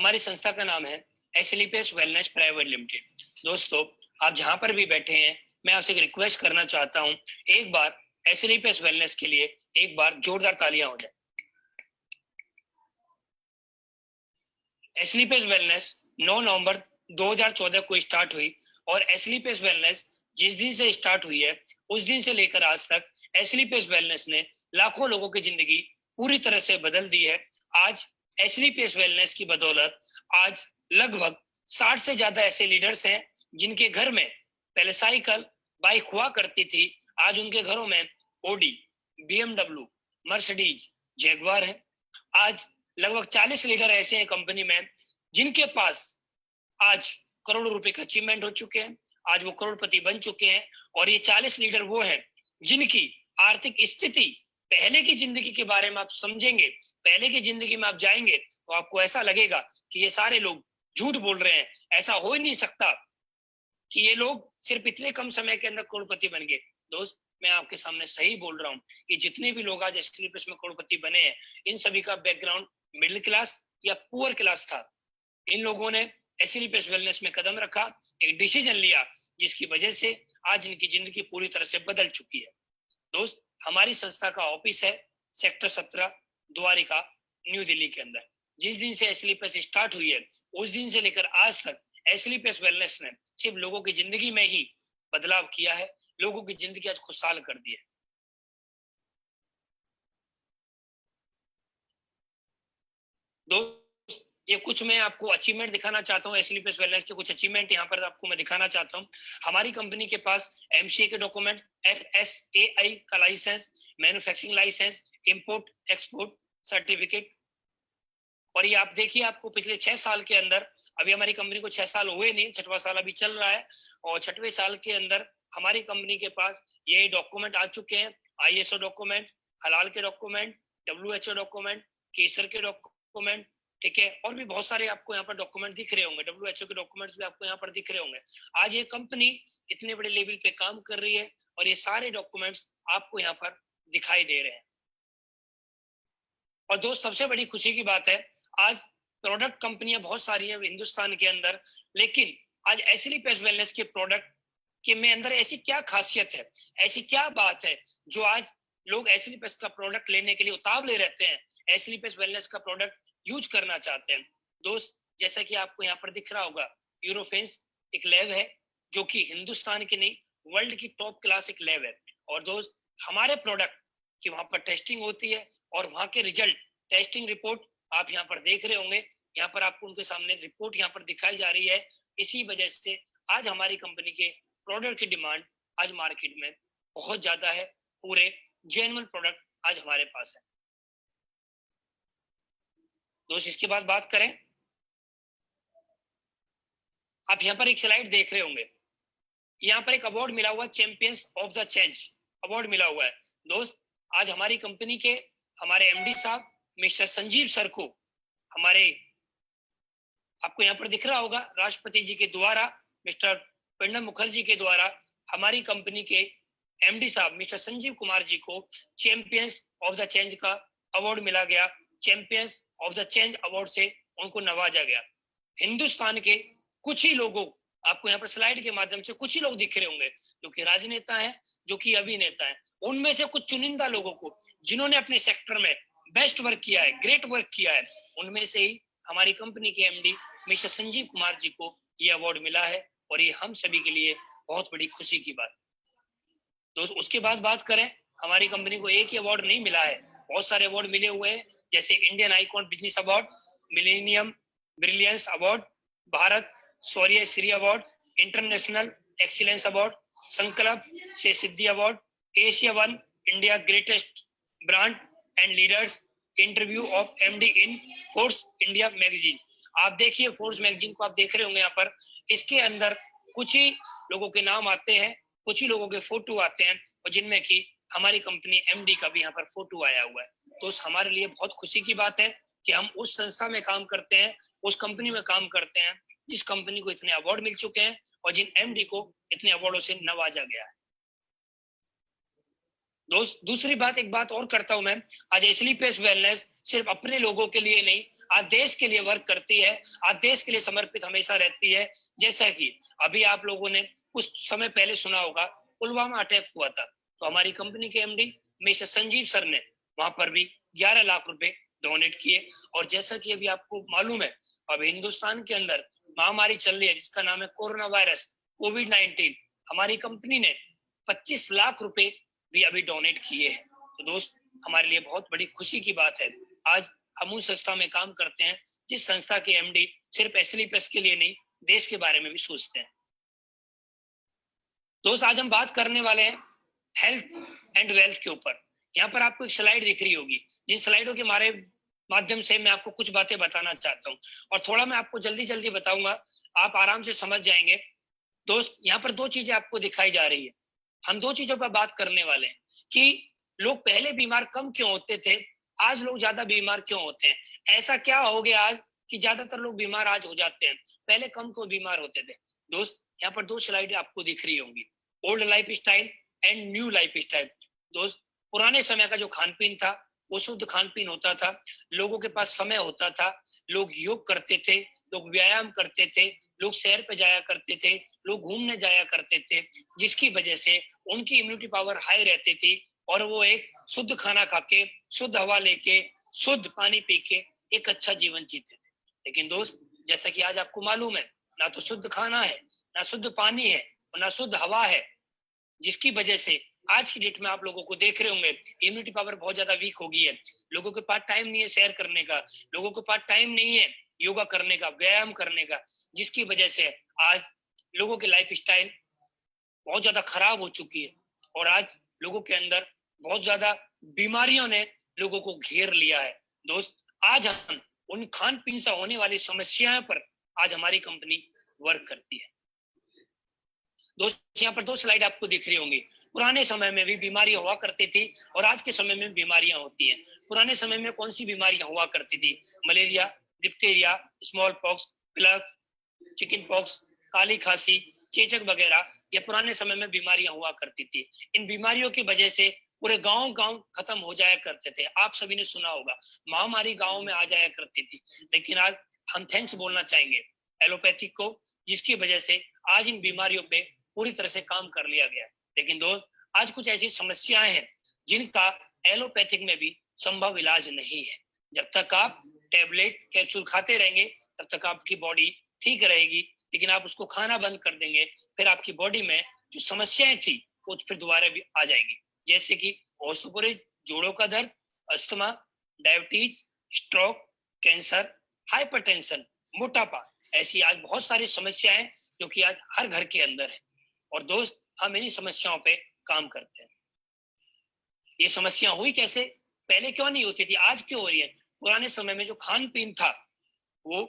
हमारी संस्था का नाम है एसलीपीएस वेलनेस प्राइवेट लिमिटेड। दोस्तों, आप जहां पर भी बैठे हैं, मैं आपसे एक रिक्वेस्ट करना चाहता हूं, एक बार एसलीपीएस वेलनेस के लिए एक बार जोरदार तालियां हो जाए। एसलीपीएस वेलनेस 9 नवंबर 2014 को स्टार्ट हुई और एसलीपीएस वेलनेस जिस दिन से स्टार्ट हुई है उस दिन से लेकर आज तक एसलीपीएस वेलनेस ने लाखों लोगों की जिंदगी पूरी तरह से बदल दी है। आज एसलीपीएस वेलनेस की बदौलत आज लगभग 60 से ज्यादा ऐसे लीडर्स हैं जिनके घर में पहले साइकिल बाइक हुआ करती थी, आज उनके घरों में ओडी, बीएमडब्ल्यू, मर्सिडीज, जैगवार है। आज लगभग 40 लीडर ऐसे हैं कंपनी में जिनके पास आज करोड़ों रुपए का अचीवमेंट हो चुके हैं, आज वो करोड़पति बन चुके हैं। और ये 40 लीडर वो हैं जिनकी आर्थिक स्थिति, पहले की जिंदगी के बारे में आप समझेंगे, पहले की जिंदगी में आप जाएंगे तो आपको ऐसा लगेगा कि ये सारे लोग झूठ बोल रहे हैं, ऐसा हो ही नहीं सकता कि ये लोग सिर्फ इतने कम समय के अंदर करोड़पति बन गए। दोस्त, मैं आपके सामने सही बोल रहा हूँ कि जितने भी लोग आज एसलीपीएस में करोड़पति बने हैं, इन सभी का बैकग्राउंड मिडिल क्लास या पुअर क्लास था। इन लोगों ने एसलीपीएस वेलनेस में कदम रखा, एक डिसीजन लिया, जिसकी वजह से आज इनकी जिंदगी पूरी तरह से बदल चुकी है। दोस्त, हमारी संस्था का ऑफिस है सेक्टर 17 द्वारिका, न्यू दिल्ली के अंदर। जिस दिन से एसलीपीएस स्टार्ट हुई है उस दिन से लेकर आज तक एसलीपीएस वेलनेस ने सिर्फ लोगों की जिंदगी में ही बदलाव किया है, लोगों की जिंदगी आज खुशहाल कर दी है। दोस्त, ये कुछ मैं आपको अचीवमेंट दिखाना चाहता हूँ, एसलीपीएस वेलनेस के कुछ अचीवमेंट यहाँ पर आपको मैं दिखाना चाहता हूँ। हमारी कंपनी के पास एमसीए के डॉक्यूमेंट, एफएसएआई का licence, manufacturing licence, import export certificate. और ये आप देखिए, आपको पिछले 6 साल के अंदर, अभी हमारी कंपनी को 6 साल हुए नहीं, 6वां साल अभी चल रहा है, और 6वें साल के अंदर हमारी कंपनी के पास ये डॉक्यूमेंट आ चुके हैं। आईएसओ डॉक्यूमेंट, हलाल के डॉक्यूमेंट, डब्ल्यूएचओ डॉक्यूमेंट, केसर के डॉक्यूमेंट, ठीक है, और भी बहुत सारे आपको यहाँ पर डॉक्यूमेंट दिख रहे होंगे, डब्ल्यूएचओ के डॉक्यूमेंट्स भी आपको यहाँ पर दिख रहे होंगे। आज ये कंपनी इतने बड़े लेवल पे काम कर रही है और ये सारे डॉक्यूमेंट्स आपको यहाँ पर दिखाई दे रहे हैं। और दोस्त, सबसे बड़ी खुशी की बात है, आज प्रोडक्ट कंपनियां बहुत सारी हैं हिंदुस्तान के अंदर, लेकिन आज एसलीपीएस वेलनेस के प्रोडक्ट के में अंदर ऐसी क्या खासियत है, ऐसी क्या बात है जो आज लोग एसलीपीएस का प्रोडक्ट लेने के लिए उतावले रहते हैं, एसलीपीएस वेलनेस का प्रोडक्ट यूज करना चाहते हैं। दोस्त, जैसा कि आपको यहाँ पर दिख रहा होगा, यूरोफेंस एक लैब है जो कि हिंदुस्तान की नहीं, वर्ल्ड की टॉप क्लास एक लैब है। और दोस्त, हमारे प्रोडक्ट की वहां पर टेस्टिंग होती है और वहां के रिजल्ट, टेस्टिंग रिपोर्ट आप यहाँ पर देख रहे होंगे, यहाँ पर आपको उनके सामने रिपोर्ट यहाँ पर दिखाई जा रही है। इसी वजह से आज हमारी कंपनी के प्रोडक्ट की डिमांड आज मार्केट में बहुत ज्यादा है, पूरे जेन्युइन प्रोडक्ट आज हमारे पास है। दोस्त, इसके बाद बात करें, आप यहाँ पर एक स्लाइड देख रहे होंगे, यहाँ पर एक अवार्ड मिला हुआ है, champions of the change award मिला हुआ है। दोस्त, आज हमारी कंपनी के हमारे एमडी साहब मिस्टर संजीव सर को, हमारे आपको यहाँ पर दिख रहा होगा, राष्ट्रपति जी के द्वारा, मिस्टर प्रणब मुखर्जी के द्वारा हमारी कंपनी के एमडी साहब मिस्टर संजीव कुमार जी को चैंपियंस ऑफ द चेंज का अवार्ड मिला गया। Champions of the change award से उनको नवाजा गया। हिंदुस्तान के कुछ ही लोगों, आपको यहाँ पर स्लाइड के माध्यम से कुछ ही लोग दिख रहे होंगे जो कि राजनेता हैं, जो कि अभिनेता हैं, उनमें से कुछ चुनिंदा लोगों को जिन्होंने अपने सेक्टर में बेस्ट वर्क किया है, ग्रेट वर्क किया है, उनमें से ही हमारी कंपनी के एमडी मिस्टर संजीव कुमार जी को ये अवार्ड मिला है और ये हम सभी के लिए बहुत बड़ी खुशी की बात। दोस्त, उसके बाद बात करें, हमारी कंपनी को एक ही अवार्ड नहीं मिला है, बहुत सारे अवार्ड मिले हुए हैं, जैसे Indian icon business award, millennium brilliance award, Bharat Shaurya Shri award, international excellence award, Sankalp se Siddhi award, Asia one India greatest brand and leaders, interview of MD in Force India magazine. आप देखिए, फोर्स मैगजीन को आप देख रहे होंगे यहाँ पर, इसके अंदर कुछ ही लोगों के नाम आते हैं, कुछ ही लोगों के फोटो आते हैं, और जिनमें कि हमारी कंपनी एमडी का भी यहाँ पर फोटो आया हुआ है। तो हमारे लिए बहुत खुशी की बात है कि हम उस संस्था में काम करते हैं, उस कंपनी में काम करते हैं जिस कंपनी को इतने अवार्ड मिल चुके हैं और जिन एमडी को इतने अवार्डों से नवाजा गया है। दोस्त, दूसरी बात, एक बात और करता हूं मैं, आज एसलीपीएस वेलनेस सिर्फ अपने लोगों के लिए नहीं, आज देश के लिए वर्क करती है, आज देश के लिए समर्पित हमेशा रहती है। जैसा कि अभी आप लोगों ने कुछ समय पहले सुना होगा, पुलवामा अटैक हुआ था, तो हमारी कंपनी के एमडी मिस्टर संजीव सर ने वहां पर भी 11 लाख रुपए डोनेट किए। और जैसा कि अभी आपको मालूम है, अब हिंदुस्तान के अंदर महामारी चल रही है जिसका नाम है कोरोना वायरस, कोविड-19। हमारी कंपनी ने 25 लाख रुपए भी अभी डोनेट किए हैं। तो दोस्त, हमारे लिए बहुत बड़ी खुशी की बात है, आज हम उस संस्था में काम करते हैं जिस संस्था के एमडी सिर्फ एसएलपीएस के लिए नहीं, देश के बारे में भी सोचते हैं। दोस्त, आज हम बात करने वाले हैं हेल्थ एंड वेल्थ के ऊपर। यहाँ पर आपको एक स्लाइड दिख रही होगी, जिन स्लाइडों के माध्यम से मैं आपको कुछ बातें बताना चाहता हूँ, और थोड़ा मैं आपको जल्दी जल्दी बताऊंगा, आप आराम से समझ जाएंगे। दोस्त, यहाँ पर दो चीजें आपको दिखाई जा रही है। हम दो चीजों पर बात करने वाले हैं कि लोग पहले बीमार कम क्यों होते थे, आज लोग ज्यादा बीमार क्यों होते हैं। ऐसा क्या हो गया आज कि ज्यादातर लोग बीमार आज हो जाते हैं, पहले कम क्यों बीमार होते थे। दोस्त, यहाँ पर दो स्लाइड आपको दिख रही होंगी, old life style and new life style. दोस्त, पुराने समय का जो खान पीन था वो शुद्ध खान पीन होता था, लोगों के पास समय होता था, लोग योग करते थे, लोग व्यायाम करते थे, लोग सैर पे जाया करते थे, लोग घूमने जाया करते थे, जिसकी वजह से उनकी इम्यूनिटी पावर हाई रहती थी और वो एक शुद्ध खाना खा के, शुद्ध हवा लेके, शुद्ध पानी पी के एक अच्छा जीवन जीते थे। लेकिन दोस्त, जैसा कि आज आपको मालूम है, ना तो शुद्ध खाना है, ना शुद्ध पानी है और ना शुद्ध हवा है, जिसकी वजह से आज की डेट में आप लोगों को देख रहे होंगे इम्यूनिटी पावर बहुत ज्यादा वीक हो गई है। लोगों के पास टाइम नहीं है सैर करने का, लोगों के पास टाइम नहीं है योगा करने का, व्यायाम करने का, जिसकी वजह से आज लोगों की लाइफ स्टाइल बहुत ज्यादा खराब हो चुकी है और आज लोगों के अंदर बहुत ज्यादा बीमारियों ने लोगों को घेर लिया है। दोस्त, आज हम उन खान पीन से होने वाली समस्याओं पर आज हमारी कंपनी वर्क करती है। दोस्त, यहाँ पर दो स्लाइड आपको दिख रही होंगी। पुराने समय में भी बीमारियां हुआ करती थी और आज के समय में बीमारियां होती हैं। पुराने समय में कौन सी बीमारियां हुआ करती थी? Malaria, diphtheria, smallpox, plague, chickenpox, काली खांसी, चेचक वगैरह, ये पुराने समय में बीमारियां हुआ करती थी। इन बीमारियों की वजह से पूरे गांव खत्म हो जाया करते थे। आप सभी ने सुना होगा, महामारी गांव में आ जाया करती थी। लेकिन आज हम थैंक्स बोलना चाहेंगे एलोपैथिक को, जिसकी वजह से आज इन बीमारियों पे पूरी तरह से काम कर लिया गया। लेकिन दोस्त, आज कुछ ऐसी समस्याएं हैं जिनका एलोपैथिक में भी संभव इलाज नहीं है। जब तक आप टेबलेट कैप्सूल खाते रहेंगे तब तक आपकी बॉडी ठीक रहेगी, लेकिन आप उसको खाना बंद कर देंगे, फिर आपकी बॉडी में जो समस्याएं थी वो फिर दोबारा भी आ जाएंगी, जैसे कि ऑस्टियोपोरोसिस, जोड़ों का दर्द, asthma, diabetes, stroke, cancer, hypertension, मोटापा। ऐसी आज बहुत सारी समस्याएं जो कि आज हर घर के अंदर है। और दोस्त, हम इन्हीं समस्याओं पे काम करते हैं। ये समस्या हुई कैसे? पहले क्यों नहीं होती थी, आज क्यों हो रही है? पुराने समय में जो खान पीन था, वो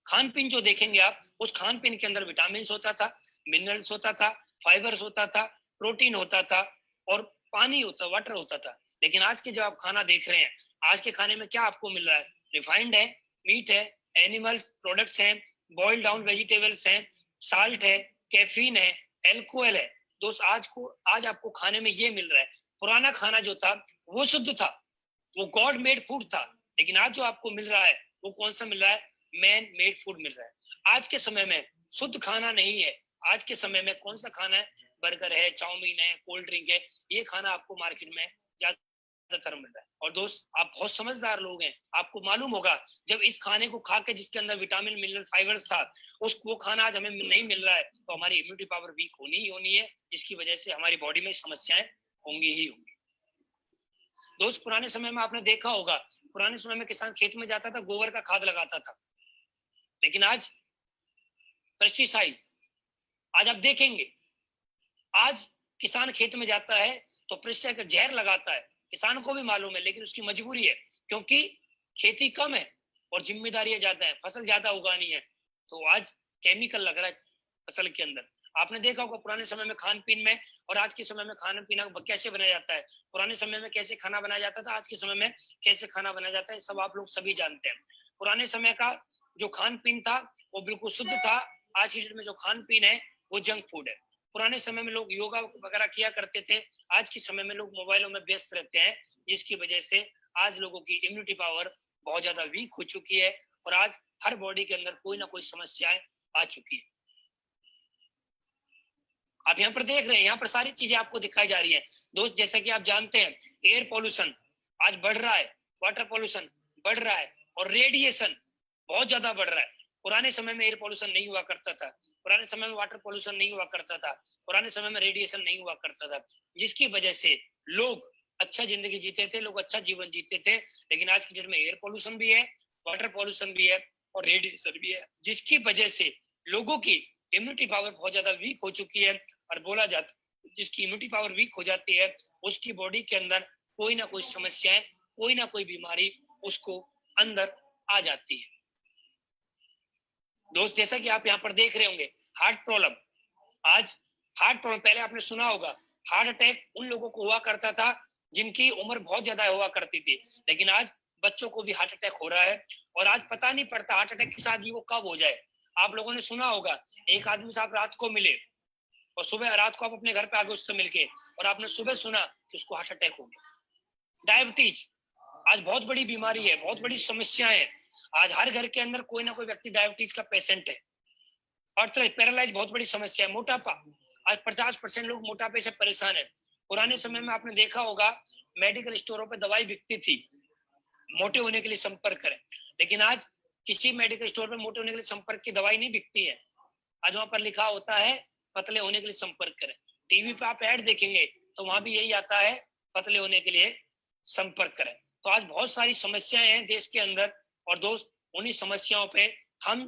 खान पीन जो देखेंगे आप, उस खान पीन के अंदर विटामिन होता था, मिनरल्स होता था, फाइबर्स होता था, प्रोटीन होता था और पानी होता, वाटर होता था। लेकिन आज के जो आप खाना देख रहे हैं, आज के खाने में क्या आपको मिल रहा है? रिफाइंड है, मीट है, एनिमल्स प्रोडक्ट्स हैं, बॉइल्ड डाउन वेजिटेबल्स हैं, साल्ट है, कैफीन है, एल्कोहल है। दोस्त, आज आपको खाने में ये मिल रहा है। पुराना खाना जो था वो शुद्ध था, वो गॉड मेड फूड था। लेकिन आज जो आपको मिल रहा है वो कौन सा मिल रहा है? मैन मेड फूड मिल रहा है। आज के समय में शुद्ध खाना नहीं है। आज के समय में कौन सा खाना है? बर्गर है, चाउमीन है, कोल्ड ड्रिंक है, ये खाना आपको मार्केट में ज्यादातर मिल रहा है। और दोस्त, आप बहुत समझदार लोग हैं, आपको मालूम होगा जब इस खाने को खा के जिसके अंदर विटामिन, मिनरल, फाइबर्स था, वो खाना आज हमें नहीं मिल रहा है, तो हमारी इम्यूनिटी पावर वीक होनी ही होनी है, जिसकी वजह से हमारी बॉडी में समस्याएं होंगी ही होंगी। दोस्त, पुराने समय में आपने देखा होगा, पुराने समय में किसान खेत में जाता था, गोबर का खाद लगाता था। लेकिन आज पेस्टिसाइड, आज आप देखेंगे, आज किसान खेत में जाता है तो पेस्टिसाइड का जहर लगाता है। किसान को भी मालूम है, लेकिन उसकी मजबूरी है, क्योंकि खेती कम है और जिम्मेदारियां ज्यादा है, फसल ज्यादा उगानी है, तो आज केमिकल लग रहा है फसल के अंदर। आपने देखा होगा पुराने समय में खान पीन में और आज के समय में खाना पीना कैसे बनाया जाता है। पुराने समय में कैसे खाना बनाया जाता था, आज के समय में कैसे खाना बनाया जाता है, सब आप लोग सभी जानते हैं। पुराने समय का जो खान पीन था वो बिल्कुल शुद्ध था। आज की डेट में जो खान पीन है वो जंक फूड है। पुराने समय में लोग योगा वगैरह किया करते थे, आज के समय में लोग मोबाइलों में व्यस्त रहते हैं, जिसकी वजह से आज लोगों की इम्यूनिटी पावर बहुत ज्यादा वीक हो चुकी है और आज हर बॉडी के अंदर कोई ना कोई समस्याएं आ चुकी है। आप यहाँ पर देख रहे हैं, यहाँ पर सारी चीजें आपको दिखाई जा रही है दोस्त। जैसा कि आप जानते हैं, एयर पोल्यूशन आज बढ़ रहा है, वाटर पोल्यूशन बढ़ रहा है और रेडिएशन बहुत ज्यादा बढ़ रहा है। पुराने समय में एयर पोल्यूशन नहीं हुआ करता था, पुराने समय में वाटर पोल्यूशन नहीं हुआ करता था, पुराने समय में रेडिएशन नहीं हुआ करता था, जिसकी वजह से लोग अच्छा जिंदगी जीते थे, लोग अच्छा जीवन जीते थे। लेकिन आज की डेट में एयर पोल्यूशन भी है, वाटर पोल्यूशन भी है और रेडिएशन भी है, जिसकी वजह से लोगों की इम्यूनिटी पावर बहुत ज्यादा वीक हो चुकी है। और बोला जाता है जिसकी इम्यूनिटी पावर वीक हो जाती है उसकी बॉडी के अंदर कोई ना कोई समस्याएं, कोई ना कोई बीमारी उसको अंदर आ जाती है। दोस्त जैसा कि आप यहाँ पर देख रहे होंगे, हार्ट प्रॉब्लम, आज हार्ट प्रॉब्लम, पहले आपने सुना होगा हार्ट अटैक उन लोगों को हुआ करता था जिनकी उम्र बहुत ज्यादा हुआ करती थी, लेकिन आज बच्चों को भी हार्ट अटैक हो रहा है और आज पता नहीं पड़ता हार्ट अटैक के साथ भी वो कब हो जाए। आप लोगों ने सुना होगा एक आदमी से आप रात को मिले और सुबह रात को आप अपने घर पे आ गए उससे मिलके और आपने सुबह सुना कि उसको हार्ट अटैक हो गया। डायबिटीज आज बहुत बड़ी बीमारी है, बहुत बड़ी समस्या है। आज हर घर के अंदर कोई ना कोई व्यक्ति डायबिटीज का पेशेंट है। और पैरालाइज बहुत बड़ी समस्या है। मोटापा, आज 50% लोग मोटापे से परेशान है। पुराने समय में आपने देखा होगा मेडिकल स्टोरों पे दवाई बिकती थी, मोटे होने के लिए संपर्क करें, लेकिन आज किसी मेडिकल स्टोर पे मोटे होने के लिए संपर्क की दवाई नहीं बिकती है। आज वहां पर लिखा होता है पतले होने के लिए संपर्क करें। टीवी पे आप ऐड देखेंगे तो वहां भी यही आता है, पतले होने के लिए संपर्क करें। तो आज बहुत सारी समस्याएं हैं देश के अंदर और दोस्त उन्हीं समस्याओं पे हम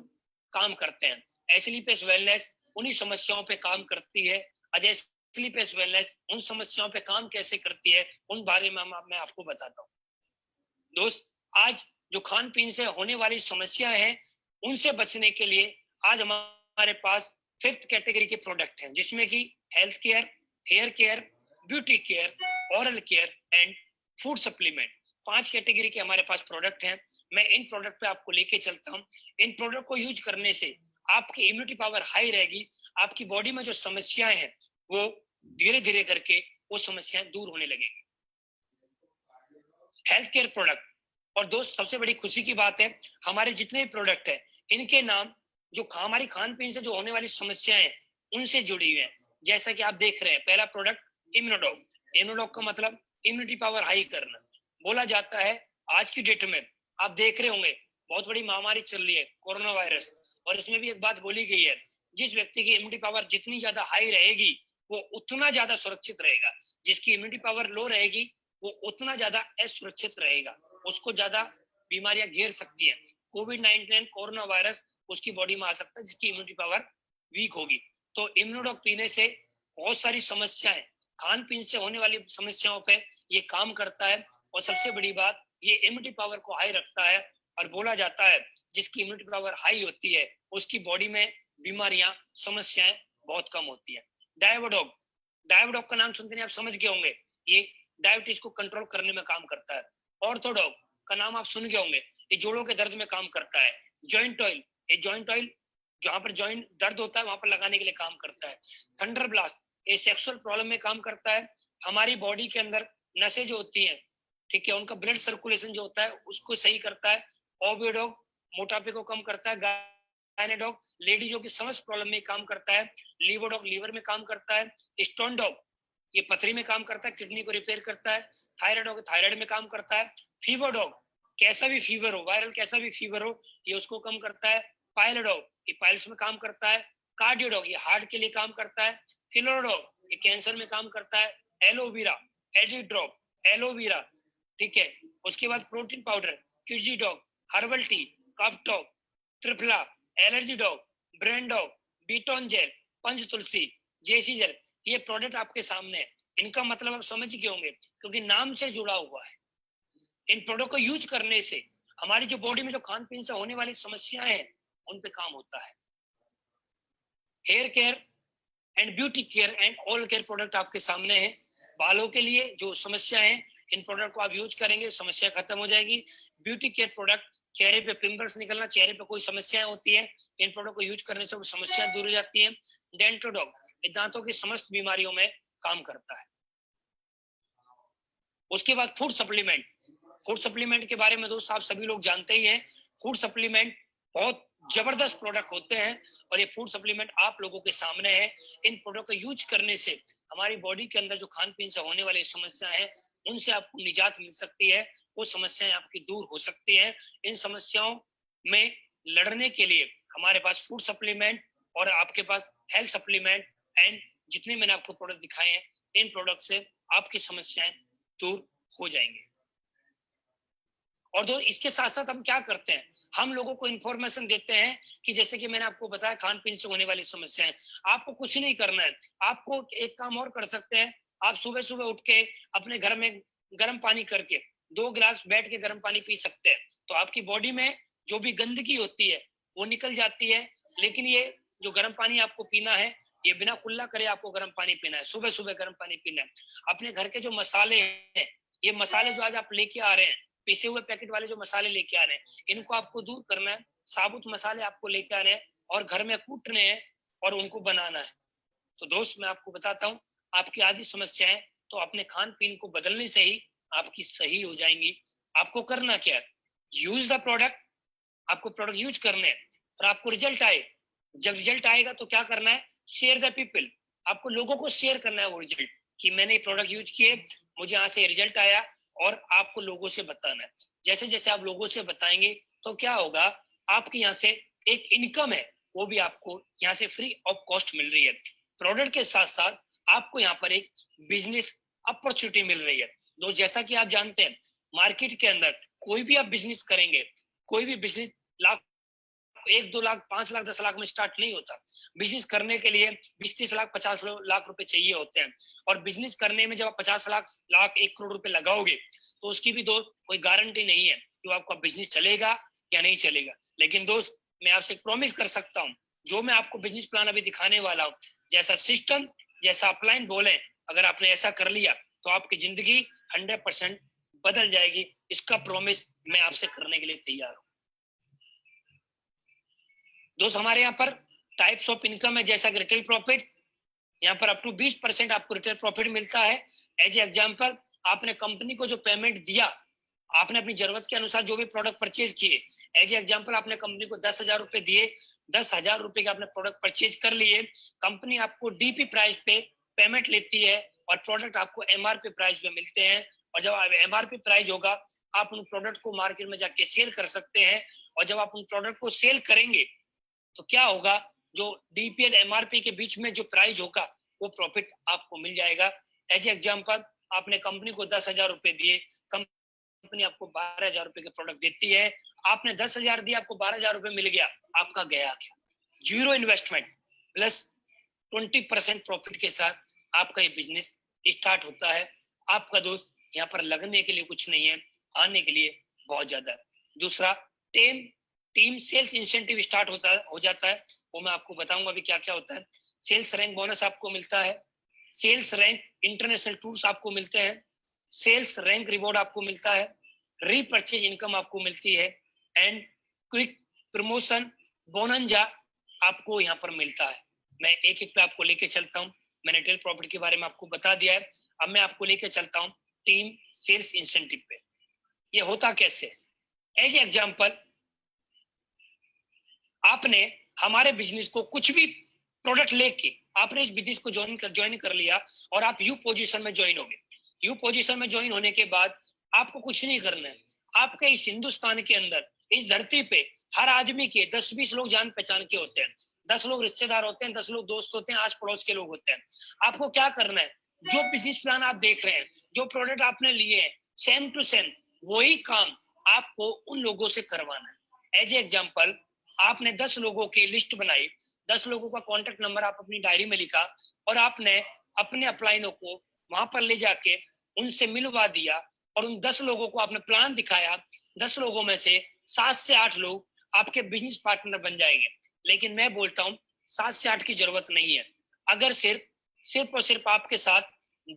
काम करते हैं। एस्लीपेस वेलनेस उन्हीं समस्याओं पे काम करती है। अजय एस्लीपेस वेलनेस उन समस्याओं पे काम कैसे करती है उन बारे में मैं आपको बताता हूँ। दोस्त आज जो खान पीन से होने वाली समस्याएं हैं उनसे बचने के लिए आज हमारे पास 5th कैटेगरी के प्रोडक्ट हैं, जिसमें कि health care, hair care, beauty care, oral care and food supplement, 5 category के हमारे पास प्रोडक्ट हैं। मैं इन प्रोडक्ट पे आपको लेके चलता हूँ। इन प्रोडक्ट को यूज करने से आपकी इम्यूनिटी पावर हाई रहेगी, आपकी बॉडी में जो समस्याएं हैं वो धीरे धीरे करके वो समस्याएं दूर होने लगेगी। हेल्थ केयर प्रोडक्ट, और दोस्त सबसे बड़ी खुशी की बात है हमारे जितने भी प्रोडक्ट है इनके नाम जो हमारी खान पीन से जो होने वाली समस्याएं हैं उनसे जुड़ी हुई है। जैसा कि आप देख रहे हैं, पहला प्रोडक्ट इम्यूनोडॉग। इम्यूनोडॉग का मतलब इम्यूनिटी पावर हाई करना। बोला जाता है आज की डेट में आप देख रहे होंगे बहुत बड़ी महामारी चल रही है कोरोना वायरस, और इसमें भी एक बात बोली गई है जिस व्यक्ति की इम्यूनिटी पावर जितनी ज्यादा हाई रहेगी वो उतना ज्यादा सुरक्षित रहेगा, जिसकी इम्यूनिटी पावर लो रहेगी वो उतना ज्यादा असुरक्षित रहेगा, उसको ज्यादा बीमारियां घेर सकती हैं। कोविड-19 कोरोना वायरस उसकी बॉडी में आ सकता है जिसकी इम्यूनिटी पावर वीक होगी। तो इम्यूनोडॉग पीने से बहुत सारी समस्याएं, खान पीन से होने वाली समस्याओं पे ये काम करता है और सबसे बड़ी बात ये इम्यूनिटी पावर को हाई रखता है। और बोला जाता है जिसकी इम्यूनिटी पावर हाई होती है उसकी बॉडी में बीमारियां, समस्याएं बहुत कम होती है। डायबोडॉग, डायबोडॉग का नाम सुनते ही आप समझ गए होंगे, ये डायबिटीज को कंट्रोल करने में काम करता है। ऑर्थोडॉग का नाम आप सुन गए होंगे, ये जोड़ों के दर्द में काम करता है। जॉइंट ऑयल, ये जॉइंट ऑयल जहां पर जॉइंट दर्द होता है वहां पर लगाने के लिए काम करता है। थंडर ब्लास्ट, ये सेक्सुअल प्रॉब्लम में काम करता है। हमारी बॉडी के अंदर नसें जो होती हैं, ठीक है, उनका ब्लड सर्कुलेशन जो होता है उसको सही करता है। ओबिडॉग मोटापे को कम करता है। गायनेडॉग लेडीजों की समस्त प्रॉब्लम में काम करता है। लीवोडॉग लीवर में काम करता है। स्टोन डॉग ये पथरी में काम करता है, किडनी को रिपेयर करता है। थायराइड थायराइड में काम करता है। फीवर डॉग कैसा भी फीवर हो, वायरल कैसा भी फीवर हो, ये उसको कम करता है। पायलोडॉग ये पाइल्स में काम करता है। कार्डियोडॉग ये हार्ट के लिए काम करता है। किलोडॉग ये कैंसर में काम करता है। एलोवेरा, एडिड्रॉप, एलोवेरा, ठीक है। उसके बाद प्रोटीन पाउडर, किडजी डॉग, हर्बल टी, कप डॉग, ट्रिपला, एलर्जी डॉग, ब्रेन डॉग, बीटोन gel, Panch Tulsi, JC gel, ये प्रोडक्ट आपके सामने है। इनका मतलब आप समझ गए होंगे क्योंकि नाम से जुड़ा हुआ है। इन प्रोडक्ट को यूज करने से हमारी जो बॉडी में जो खान पीन से होने वाली समस्याएं हैं उन पे काम होता है। Hair care and beauty care and all care product आपके सामने है। बालों के लिए जो समस्या है इन प्रोडक्ट को आप यूज करेंगे समस्या खत्म हो जाएगी। ब्यूटी केयर प्रोडक्ट, चेहरे पे पिंपल्स निकलना, चेहरे पे कोई समस्याएं होती है, इन प्रोडक्ट को यूज करने से वो समस्याएं दूर हो जाती है। डेंटोडॉग दांतों की समस्त बीमारियों में काम करता है। उसके बाद फूड सप्लीमेंट, फूड सप्लीमेंट के बारे में दोस्त आप सभी लोग जानते ही हैं। फूड सप्लीमेंट बहुत जबरदस्त प्रोडक्ट होते हैं और ये फूड सप्लीमेंट आप लोगों के सामने है। इन प्रोडक्ट का यूज करने से हमारी बॉडी के अंदर जो खान पीन से होने वाली समस्याएं हैं उनसे आपको निजात मिल सकती है, वो समस्याएं आपकी दूर हो सकती हैं। इन समस्याओं में लड़ने के लिए हमारे पास फूड सप्लीमेंट और आपके पास हेल्थ सप्लीमेंट एंड जितने मैंने आपको प्रोडक्ट दिखाए हैं, इन प्रोडक्ट से आपकी समस्याएं दूर हो जाएंगे। और दोस्त इसके साथ साथ हम क्या करते हैं, हम लोगों को इंफॉर्मेशन देते हैं कि जैसे कि मैंने आपको बताया खान पीन से होने वाली समस्याएं, आपको कुछ नहीं करना है। आपको एक काम और कर सकते हैं, आप सुबह सुबह उठ के अपने घर में गर्म पानी करके 2 गिलास बैठ के गर्म पानी पी सकते हैं, तो आपकी बॉडी में जो भी गंदगी होती है वो निकल जाती है। लेकिन ये जो गर्म पानी आपको पीना है, ये बिना कुल्ला करे आपको गर्म पानी पीना है, सुबह सुबह गर्म पानी पीना है। अपने घर के जो मसाले हैं, ये मसाले जो आज आप लेके आ रहे हैं, पिसे हुए पैकेट वाले जो मसाले लेके आ रहे हैं, इनको आपको दूर करना है। साबुत मसाले आपको लेके आने हैं और घर में कूटने हैं और उनको बनाना है। तो दोस्त मैं आपको बताता हूँ, आपकी आधी समस्याएं तो अपने खान पीन को बदलने से ही आपकी सही हो जाएंगी। आपको करना क्या है, यूज द प्रोडक्ट, आपको प्रोडक्ट यूज करने हैं और आपको रिजल्ट आए। जब रिजल्ट आएगा तो क्या करना है, शेयर द पीपल, आपको लोगों को शेयर करना है वो रिजल्ट कि मैंने प्रोडक्ट यूज किए, मुझे यहाँ से रिजल्ट आया, और आपको लोगों से बताना है। जैसे जैसे आप लोगों से बताएंगे तो क्या होगा, आपके यहाँ से एक इनकम है वो भी आपको यहाँ से फ्री ऑफ कॉस्ट मिल रही है। प्रोडक्ट के साथ साथ आपको यहाँ पर एक बिजनेस अपॉर्चुनिटी मिल रही है। तो जैसा कि आप जानते हैं मार्केट के अंदर कोई भी आप बिजनेस करेंगे, कोई भी बिजनेस लाख 1, 2 लाख, 5 लाख, 10 लाख में स्टार्ट नहीं होता। बिजनेस करने के लिए 20, 30 लाख, 50 लाख रुपए चाहिए होते हैं। और बिजनेस करने में जब आप 50 लाख 1 करोड़ रुपए लगाओगे तो उसकी भी कोई गारंटी नहीं है कि आपका बिजनेस चलेगा या नहीं चलेगा। लेकिन दोस्त मैं आपसे प्रॉमिस कर सकता हूँ, जो मैं आपको बिजनेस प्लान अभी दिखाने वाला हूँ, जैसा सिस्टम, जैसा अपलाइन बोले, अगर आपने ऐसा कर लिया तो आपकी जिंदगी 100% बदल जाएगी। इसका प्रॉमिस मैं आपसे करने के लिए तैयार हूँ। दोस्त हमारे यहाँ पर टाइप्स ऑफ इनकम है, जैसा कि रिटेल प्रॉफिट, यहाँ पर अप टू 20% आपको रिटेल प्रॉफिट मिलता है। एज एग्जांपल, आपने कंपनी को जो पेमेंट दिया, आपने अपनी जरूरत के अनुसार जो भी प्रोडक्ट परचेज किए, एज एग्जांपल आपने कंपनी को 10,000 रुपए दिए, 10,000 रुपए के आपने प्रोडक्ट परचेज कर लिए, कंपनी आपको डीपी प्राइस पे पेमेंट लेती है और प्रोडक्ट आपको एमआरपी प्राइस पे मिलते हैं। और जब एमआरपी प्राइस होगा, आप उन प्रोडक्ट को मार्केट में जाके सेल कर सकते हैं। और जब आप उन प्रोडक्ट को सेल करेंगे तो क्या होगा, जो डीपी और एमआरपी के बीच में जो प्राइस होगा वो प्रॉफिट आपको मिल जाएगा। एज एग्जांपल, आपने कंपनी को 10,000 रुपए दिए, कंपनी आपको 12,000 रुपए के प्रोडक्ट देती है, आपने 10,000 दिया, आपको 12,000 रुपए मिल गया, आपका गया क्या, जीरो इन्वेस्टमेंट प्लस 20% प्रॉफिट के साथ आपका ये बिजनेस स्टार्ट होता है। आपका दोस्त यहाँ पर लगने के लिए कुछ नहीं है, आने के लिए बहुत ज्यादा। दूसरा, टीम सेल्स इंसेंटिव स्टार्ट हो जाता है, वो मैं आपको बताऊंगा अभी क्या क्या होता है। सेल्स रैंक बोनस आपको मिलता है, सेल्स रैंक इंटरनेशनल टूर्स आपको मिलते हैं, सेल्स रैंक रिवॉर्ड आपको मिलता है, रीपरचेज इनकम आपको मिलती है, एंड क्विक प्रमोशन बोनंजा आपको यहाँ पर मिलता है। मैं एक एक पे आपको लेके चलता हूँ। मैंने रिटेल प्रॉपर्टी के बारे में आपको बता दिया है, अब मैं आपको लेके चलता हूँ टीम सेल्स इंसेंटिव पे। ये होता कैसे, एज एग्जांपल, आपने हमारे बिजनेस को कुछ भी प्रोडक्ट लेके आपने इस बिजनेस को ज्वाइन कर लिया और आप यू पोजीशन में ज्वाइन हो गए। यू पोजीशन में ज्वाइन होने के बाद आपको कुछ नहीं करना है। आपके इस हिंदुस्तान के अंदर, इस धरती पे हर आदमी के 10-20 लोग जान पहचान के होते हैं, 10 लोग रिश्तेदार होते हैं, 10 लोग दोस्त होते हैं, आस पड़ोस के लोग होते हैं। आपको क्या करना है, जो बिजनेस प्लान आप देख रहे हैं, जो प्रोडक्ट आपने लिए हैं, सेम टू सेम वही काम आपको उन लोगों से करवाना है। एज एग्जाम्पल, आपने 10 लोगों की लिस्ट बनाई, 10 लोगों का कॉन्टेक्ट नंबर आप अपनी डायरी में लिखा और आपने अपने अपलाइनों को वहां पर ले जाके उनसे मिलवा दिया और उन 10 लोगों को आपने प्लान दिखाया। 10 लोगों में से 7 से 8 लोग आपके बिजनेस पार्टनर बन जाएंगे। लेकिन मैं बोलता हूँ 7 से 8 की जरूरत नहीं है। अगर सिर्फ और सिर्फ आपके साथ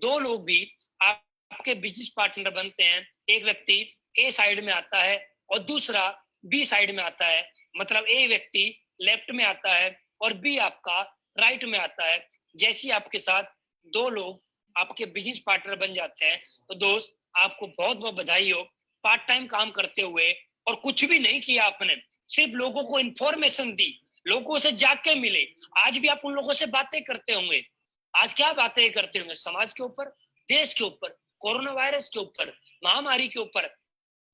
2 लोग भी आपके बिजनेस पार्टनर बनते हैं, एक व्यक्ति ए साइड में आता है और दूसरा बी साइड में आता है, मतलब ए व्यक्ति लेफ्ट में आता है और बी आपका राइट में आता है, जैसे आपके साथ 2 लोग आपके बिजनेस पार्टनर बन जाते हैं, तो दोस्त आपको बहुत बहुत बधाई हो, पार्ट टाइम काम करते हुए और कुछ भी नहीं किया आपने, सिर्फ लोगों को इंफॉर्मेशन दी, लोगों से जाके मिले। आज भी आप उन लोगों से बातें करते होंगे। आज क्या बातें करते होंगे? समाज के ऊपर, देश के ऊपर, कोरोना वायरस के ऊपर, महामारी के ऊपर।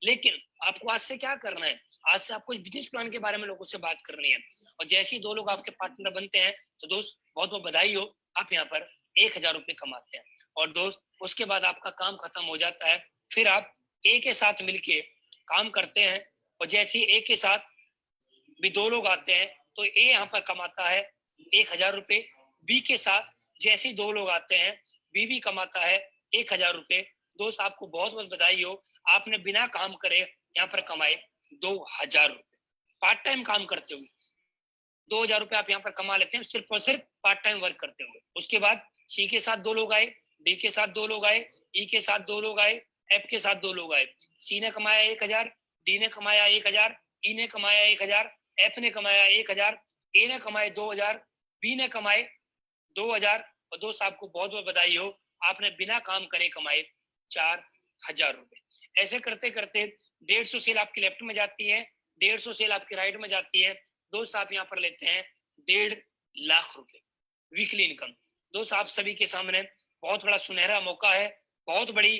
लेकिन आपको आज से क्या करना है? आज से आपको बिजनेस प्लान के बारे में लोगों से बात करनी है। और जैसे ही 2 लोग आपके पार्टनर बनते हैं तो दोस्त बहुत बहुत बधाई हो, आप यहाँ पर 1000 रुपये कमाते हैं। और दोस्त उसके बाद आपका काम खत्म हो जाता है, फिर आप ए के साथ मिलके काम करते हैं। और जैसे ही ए के साथ भी 2 लोग आते हैं तो ए यहाँ पर कमाता है 1000 रुपये। बी के साथ जैसे ही 2 लोग आते हैं, बी भी कमाता है 1000 रुपये। दोस्त आपको बहुत बहुत बधाई हो, आपने बिना काम करे यहाँ पर कमाए 2000 रुपये। पार्ट टाइम काम करते हुए 2000 रुपये आप यहाँ पर कमा लेते हैं, सिर्फ और सिर्फ पार्ट टाइम वर्क करते हुए। उसके बाद सी के साथ 2 लोग आए, डी के साथ 2 लोग आए, ई के साथ 2 लोग आए, एफ के साथ 2 लोग आए। सी ने कमाया 1000, डी ने कमाया 1000, ई ने कमाया 1000, एफ ने कमाया 1000, ए ने कमाए 2000, बी ने कमाए 2000। और दोस्त आपको बहुत बहुत बधाई हो, आपने बिना काम करे कमाए 4000 रुपए। ऐसे करते करते 150 सेल आपकी लेफ्ट में जाती है, 150 सेल आपकी राइट में जाती है। दोस्त आप यहाँ पर लेते हैं 1.5 लाख रुपए वीकली इनकम। दोस्त आप सभी के सामने बहुत बड़ा सुनहरा मौका है, बहुत बड़ी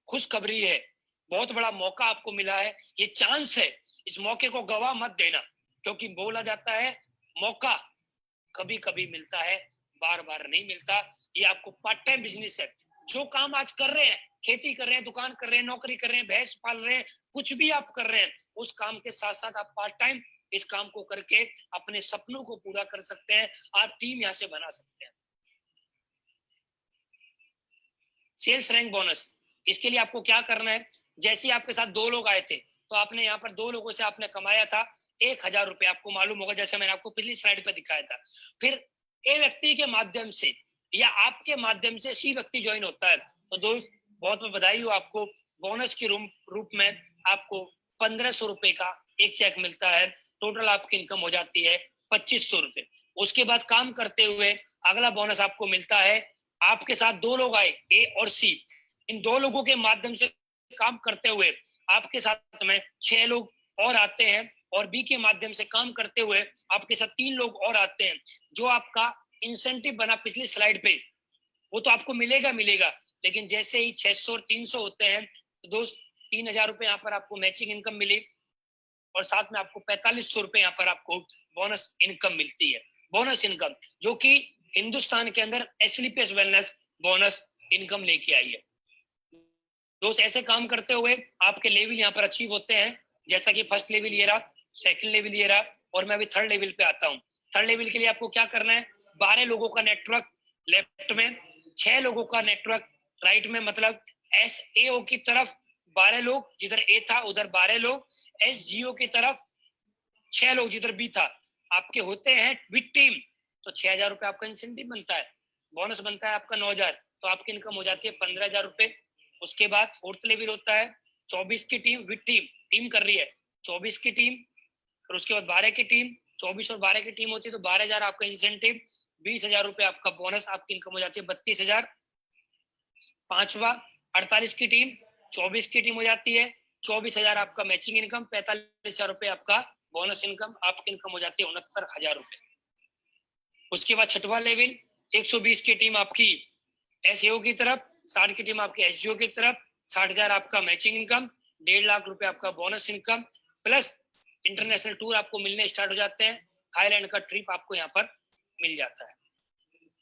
खुशखबरी है, बहुत बड़ा मौका आपको मिला है, ये चांस है। इस मौके को गवा मत देना, क्योंकि बोला जाता है मौका कभी कभी मिलता है, बार बार नहीं मिलता। ये आपको पार्ट टाइम बिजनेस है। जो काम आज कर रहे हैं, खेती कर रहे हैं, दुकान कर रहे हैं, नौकरी कर रहे हैं, भैंस पाल रहे हैं, कुछ भी आप कर रहे हैं, उस काम के साथ साथ आप पार्ट टाइम इस काम को करके अपने सपनों को पूरा कर सकते हैं। आप टीम यहाँ से बना सकते हैं। सेल्स रैंक बोनस, इसके लिए आपको क्या करना है? जैसे ही आपके साथ 2 लोग आए थे तो आपने यहाँ पर 2 लोगों से आपने कमाया था 1000 रुपए, आपको मालूम होगा, जैसे मैंने आपको पिछली स्लाइड पर दिखाया था। फिर ए व्यक्ति के माध्यम से या आपके माध्यम से सी व्यक्ति ज्वाइन होता है, तो दोस्त बहुत बहुत बधाई हो आपको। बोनस के रूप में आपको 1500 रुपए का एक चेक मिलता है। टोटल आपकी इनकम हो जाती है 2500 रुपए। उसके बाद काम करते हुए अगला बोनस आपको मिलता है, आपके साथ 2 लोग आए, ए और सी, इन 2 लोगों के माध्यम से काम करते हुए आपके साथ में 6 लोग और आते हैं, और बी के माध्यम से काम करते हुए आपके साथ 3 लोग और आते हैं। जो आपका इंसेंटिव बना पिछली स्लाइड पे वो तो आपको मिलेगा, लेकिन जैसे ही 600 और 300 होते हैं तो दोस्त 3000 रुपए यहाँ पर आपको मैचिंग इनकम मिली, और साथ में आपको 4500 रुपए यहाँ पर आपको बोनस इनकम मिलती है। बोनस इनकम जो कि हिंदुस्तान के अंदर एसलीपीएस वेलनेस बोनस इनकम लेके आई है। दोस्त ऐसे काम करते हुए आपके लेवल यहाँ पर अचीव होते हैं, जैसा कि फर्स्ट लेवल ये रहा, सेकंड लेवल ये रहा, और मैं अभी थर्ड लेवल पे आता हूँ। थर्ड लेवल के लिए आपको क्या करना है? 12 लोगों का नेटवर्क लेफ्ट में, 6 लोगों का नेटवर्क राइट में, मतलब SAO की तरफ 12 लोग, जिधर ए था उधर 12 लोग, SGO की तरफ 6 लोग, जिधर बी था। आपके होते हैं विद टीम तो 6000 रुपए आपका इंसेंटिव बनता है, बोनस बनता है आपका 9000, तो आपकी इनकम हो जाती है 15000 रुपए। उसके बाद फोर्थ लेवल होता है 24 की टीम विद टीम कर रही है 24 की टीम, फिर उसके बाद 12 की टीम, 24 और 12 की टीम होती है तो 12000 आपका इंसेंटिव, 20000 रुपए आपका बोनस, आपकी इनकम हो जाती है 32000। पांचवा 48 की टीम, 24 की टीम हो जाती है 24000 आपका मैचिंग इनकम, 45000 रुपए आपका बोनस इनकम, आपकी इनकम हो जाती है 69000 रुपए। उसके बाद छठवां लेवल 120 की टीम आपकी SAO की तरफ, 60 की टीम आपकी SGO की तरफ, 60000 आपका मैचिंग इनकम, 1.5 लाख रुपए आपका bonus income, plus international tour आपको मिलने स्टार्ट हो जाते हैं, थाईलैंड का ट्रिप आपको यहाँ पर मिल जाता है।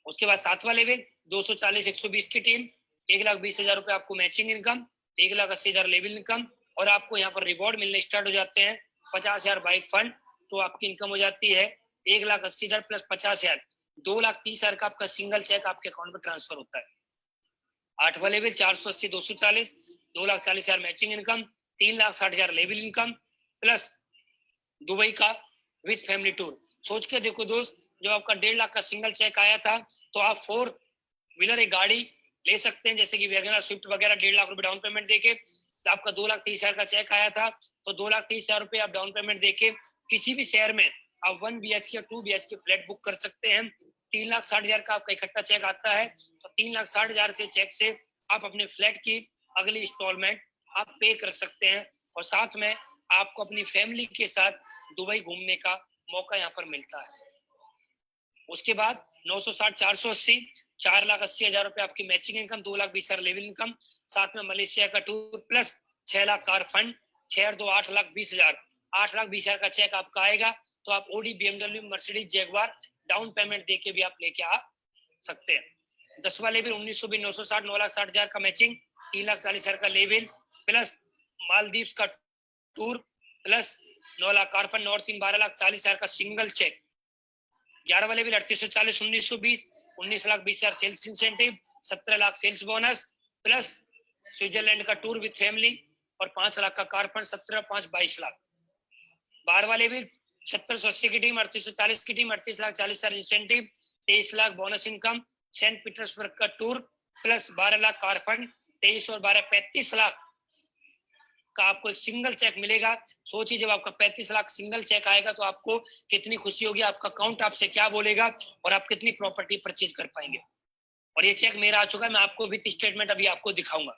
उसके बाद सातवां लेवल 240-120 की टीम, 1,20,000 रुपए आपको मैचिंग इनकम, 1,80,000 लेवल इनकम, और आपको यहाँ पर रिवॉर्ड मिलने स्टार्ट हो जाते हैं, 50,000 बाइक फंड, तो आपकी इनकम हो जाती है 1,80,000 प्लस 50,000, 2,30,000 का आपका सिंगल चेक आपके अकाउंट में ट्रांसफर होता है। आठवां level 480-240, 2,40,000 matching income, 3,60,000 level income, plus Dubai का विद फैमिली टूर। सोच के देखो दोस्त, जब आपका 1.5 लाख का सिंगल चेक आया था तो आप 4 व्हीलर एक गाड़ी ले सकते हैं, जैसे कि वैगनर स्विफ्ट वगैरह, 1.5 लाख रुपए डाउन पेमेंट देके। तो आपका 2,30,000 का चेक आया था तो 2,30,000 रुपए आप डाउन पेमेंट देके किसी भी शहर में आप 1 BHK या 2 BHK फ्लैट बुक कर सकते हैं। 3,60,000 का आपका इकट्ठा चेक आता है तो 3,60,000 से चेक से आप अपने फ्लैट की अगली इंस्टॉलमेंट आप पे कर सकते हैं, और साथ में आपको अपनी फैमिली के साथ दुबई घूमने का मौका यहाँ पर मिलता है। उसके बाद 960, 480, 4,80,000 रुपए आपकी मैचिंग इनकम, 2,20,000 लेवल इनकम, साथ में मलेशिया का tour plus 6 lakh car fund, 6 और 2 8,20,000, 8,20,000 का चेक आपका आएगा। तो आप Audi, BMW, Mercedes, Jaguar down payment देके भी आप लेके आ सकते हैं। 10वां लेवल 1920, 960, 9,60,000 का मैचिंग, 3,40,000 का लेवल प्लस मालदीव्स का tour plus 9 lakh car fund और 12,40,000 का सिंगल चेक। 11वां level 3840, 1920, 19,20,000 sales incentive, 17 lakh sales bonus plus Switzerland का टूर विद फैमिली और 5 लाख का कार फंड, 17 5 22 लाख। 12वां लेवल 7680 की टीम, 3840 की team, 38,40,000 incentive, 23 lakh bonus income, Saint Petersburg का tour plus 12 lakh car fund, 23 और 12 35 लाख का आपको एक सिंगल चेक मिलेगा। सोचिए जब आपका 35 लाख सिंगल चेक आएगा तो आपको कितनी खुशी होगी, आपका अकाउंट आपसे क्या बोलेगा और आप कितनी प्रॉपर्टी परचेज कर पाएंगे। और ये चेक मेरा आ चुका है, मैं आपको विथ स्टेटमेंट अभी आपको दिखाऊंगा।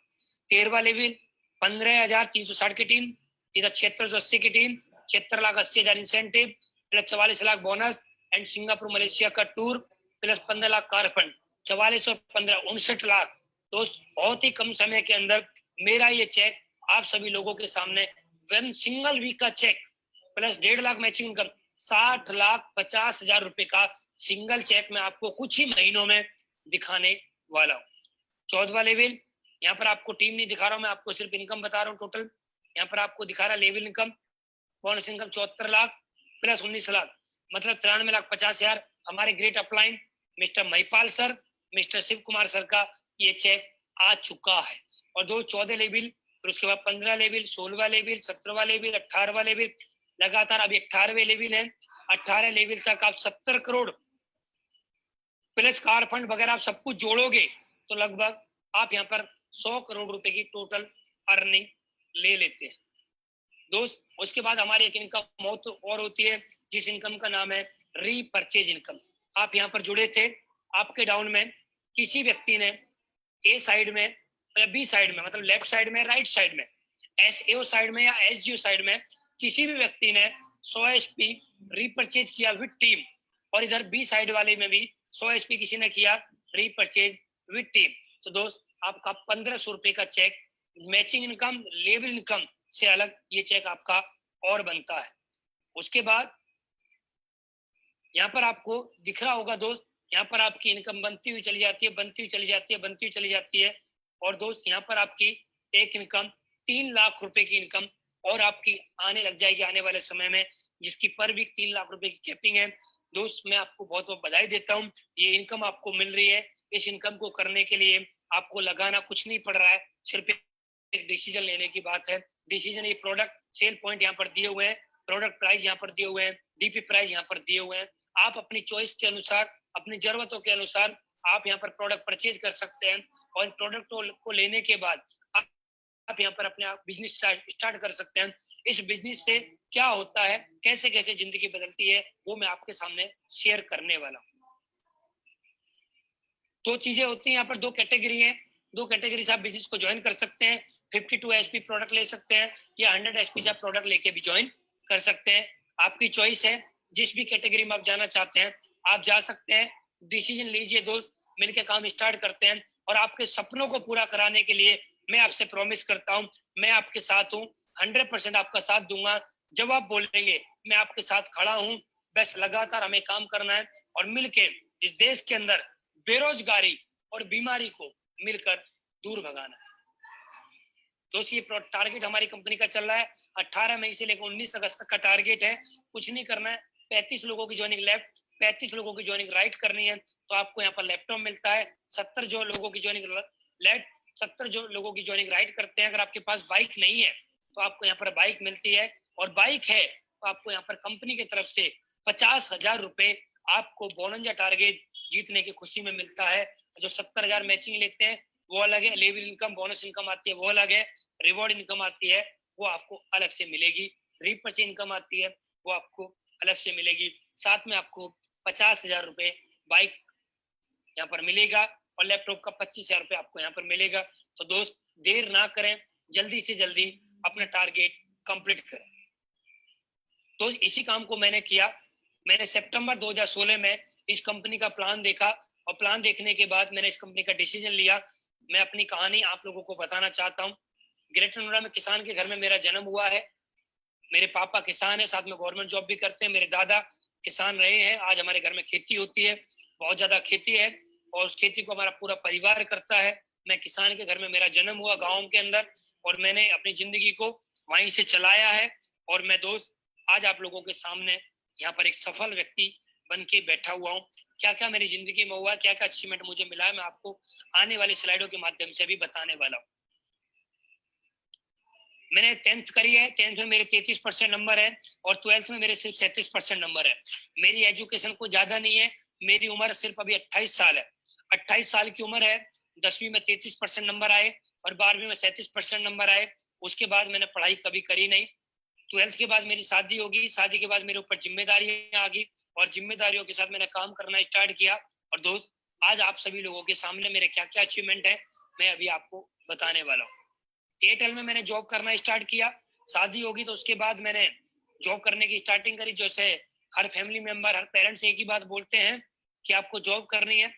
13वां लेवल 15,360 की टीम, इधर 7680 की team, 76,80,000 incentive plus 44 lakh bonus and Singapore Malaysia का tour plus 15 lakh car fund, 44 और 15 59 लाख। दोस्त बहुत ही कम समय के अंदर मेरा ये चेक आप सभी लोगों के सामने वन सिंगल वीक का cheque plus 1.5 lakh matching income, 60,50,000 रुपए का सिंगल चेक मैं आपको कुछ ही महीनों में दिखाने वाला हूँ। 14वां लेवल, यहाँ पर आपको टीम नहीं दिखा रहा हूँ, मैं आपको सिर्फ इनकम बता रहा हूँ टोटल। यहाँ पर आपको दिखा रहा level income, bonus income 74 lakh plus 19 lakh, मतलब 93,50,000। हमारे great upline mister Mahipal sir, mister Shiv Kumar sir का ये चेक आ चुका है। और दो 14 लेवल, फिर उसके बाद 15 लेवल, 16वां लेवल, 17वां लेवल, 18वां लेवल, लगातार अभी 18वें लेवल है। 18 लेवल तक आप 70 करोड़ प्लस कार फंड वगैरह आप सब कुछ जोड़ोगे तो लगभग आप यहाँ पर 100 करोड़ रुपए की टोटल अर्निंग ले लेते हैं दोस्त। उसके बाद हमारी एक इनकम और होती है जिस इनकम का नाम है रीपरचेज इनकम। आप यहाँ पर जुड़े थे, आपके डाउन में किसी व्यक्ति ने ए साइड में या बी साइड में, मतलब लेफ्ट साइड में, राइट साइड में, एसएओ साइड में या एसजीओ साइड में किसी भी व्यक्ति ने 100 एसपी रीपरचेज किया विद टीम, और इधर बी साइड वाले में भी 100 एसपी किसी ने किया रीपरचेज विद टीम, तो दोस्त आपका 1,500 रुपए का cheque matching income, level income से अलग ये चेक आपका और बनता है। उसके बाद यहाँ पर आपको दिख रहा होगा दोस्त, यहाँ पर आपकी इनकम बनती हुई चली जाती है, बनती हुई चली जाती है, बनती हुई चली जाती है। और दोस्त यहाँ पर आपकी एक इनकम 3 लाख रुपए की इनकम और आपकी आने लग जाएगी आने वाले समय में, जिसकी पर वीक 3 लाख रुपए की कैपिंग है। दोस्त मैं आपको बहुत बहुत बधाई देता हूँ, ये इनकम आपको मिल रही है। इस इनकम को करने के लिए आपको लगाना कुछ नहीं पड़ रहा है, सिर्फ एक डिसीजन लेने की बात है। डिसीजन, ये प्रोडक्ट सेल पॉइंट यहाँ पर दिए हुए हैं, प्रोडक्ट प्राइस यहाँ पर दिए हुए हैं, डीपी प्राइस यहाँ पर दिए हुए हैं। आप अपनी चॉइस के अनुसार, अपनी जरूरतों के अनुसार आप यहाँ पर प्रोडक्ट परचेज कर सकते हैं, और प्रोडक्ट को लेने के बाद आप यहाँ पर अपने बिजनेस स्टार्ट कर सकते हैं। इस बिजनेस से क्या होता है, कैसे कैसे जिंदगी बदलती है, वो मैं आपके सामने शेयर करने वाला हूँ। दो चीजें होती हैं यहाँ पर, दो कैटेगरी है, दो कैटेगरी से आप बिजनेस को ज्वाइन कर सकते हैं। 52 एचपी प्रोडक्ट ले सकते हैं या 100 एचपी से आप प्रोडक्ट लेके भी ज्वाइन कर सकते हैं, आपकी चॉइस है। जिस भी कैटेगरी में आप जाना चाहते हैं आप जा सकते हैं। डिसीजन लीजिए दोस्त, मिलकर काम स्टार्ट करते हैं, और आपके सपनों को पूरा कराने के लिए मैं आपसे प्रॉमिस करता हूँ, मैं आपके साथ हूँ, 100% आपका साथ दूंगा। जब आप बोलेंगे मैं आपके साथ खड़ा हूँ, बस लगातार हमें काम करना है और मिलके इस देश के अंदर बेरोजगारी और बीमारी को मिलकर दूर भगाना है। दोस्तों ये टारगेट हमारी कंपनी का चल रहा है, 18 मई से लेकर 19 अगस्त तक का टारगेट है। कुछ नहीं करना है, 35 लोगों की ज्वाइनिंग लेफ्ट, 35 लोगों की ज्वाइनिंग राइट करनी है, तो आपको यहाँ पर लैपटॉप मिलता है। 70 जो लोगों की ज्वाइनिंग लेफ्ट, 70 जो लोगों की ज्वाइनिंग राइट करते हैं। अगर आपके पास बाइक नहीं है तो आपको यहाँ पर बाइक मिलती है, और बाइक है तो आपको यहाँ पर कंपनी की तरफ से 50,000 रुपए आपको बोनंजा टारगेट जीतने की खुशी में मिलता है। जो 70,000 मैचिंग लेते हैं वो अलग है, लेवल इनकम, बोनस इनकम आती है वो अलग है, रिवॉर्ड इनकम आती है वो आपको अलग से मिलेगी, रीपरचेज इनकम आती है वो आपको अलग से मिलेगी। साथ में आपको 50,000 रुपए बाइक यहाँ पर मिलेगा, और लैपटॉप का 25,000 रुपए आपको यहाँ पर मिलेगा। तो दोस्त देर ना करें, जल्दी से जल्दी अपना टारगेट कंप्लीट करें। तो इसी काम को मैंने किया। मैंने सितंबर 2016 में इस कंपनी का प्लान देखा और प्लान देखने के बाद मैंने इस कंपनी का डिसीजन लिया। मैं अपनी कहानी आप लोगों को बताना चाहता हूँ। ग्रेटर नोएडा में किसान के घर में मेरा जन्म हुआ है। मेरे पापा किसान है, साथ में गवर्नमेंट जॉब भी करते हैं। मेरे दादा किसान रहे हैं। आज हमारे घर में खेती होती है, बहुत ज्यादा खेती है और उस खेती को हमारा पूरा परिवार करता है। मैं किसान के घर में मेरा जन्म हुआ गाँव के अंदर और मैंने अपनी जिंदगी को वहीं से चलाया है। और मैं दोस्त आज आप लोगों के सामने यहाँ पर एक सफल व्यक्ति बन के बैठा हुआ हूँ। क्या क्या मेरी जिंदगी में हुआ, क्या क्या अचीवमेंट मुझे मिला है, मैं आपको आने वाली स्लाइडों के माध्यम से भी बताने वाला हूँ। मैंने 10th करी है। 10th में मेरे 33% नंबर है और 12th में मेरे सिर्फ 37% नंबर है। मेरी एजुकेशन कोई ज्यादा नहीं है। मेरी उम्र सिर्फ अभी 28 साल है। 28 साल की उम्र है। 10वीं में 33% नंबर आए और 12वीं में 37% नंबर आए। उसके बाद मैंने पढ़ाई कभी करी नहीं। 12th के बाद मेरी शादी होगी। शादी के बाद मेरे ऊपर जिम्मेदारियां आ गई और जिम्मेदारियों के साथ मैंने काम करना स्टार्ट किया। और दोस्त आज आप सभी लोगों के सामने मेरे क्या क्या अचीवमेंट है मैं अभी आपको बताने वाला हूँ। एयरटेल में मैंने जॉब करना स्टार्ट किया। शादी होगी तो उसके बाद मैंने जॉब करने की स्टार्टिंग करी। जैसे हर फैमिली मेंबर, हर पेरेंट्स एक ही बात बोलते हैं कि आपको जॉब करनी है,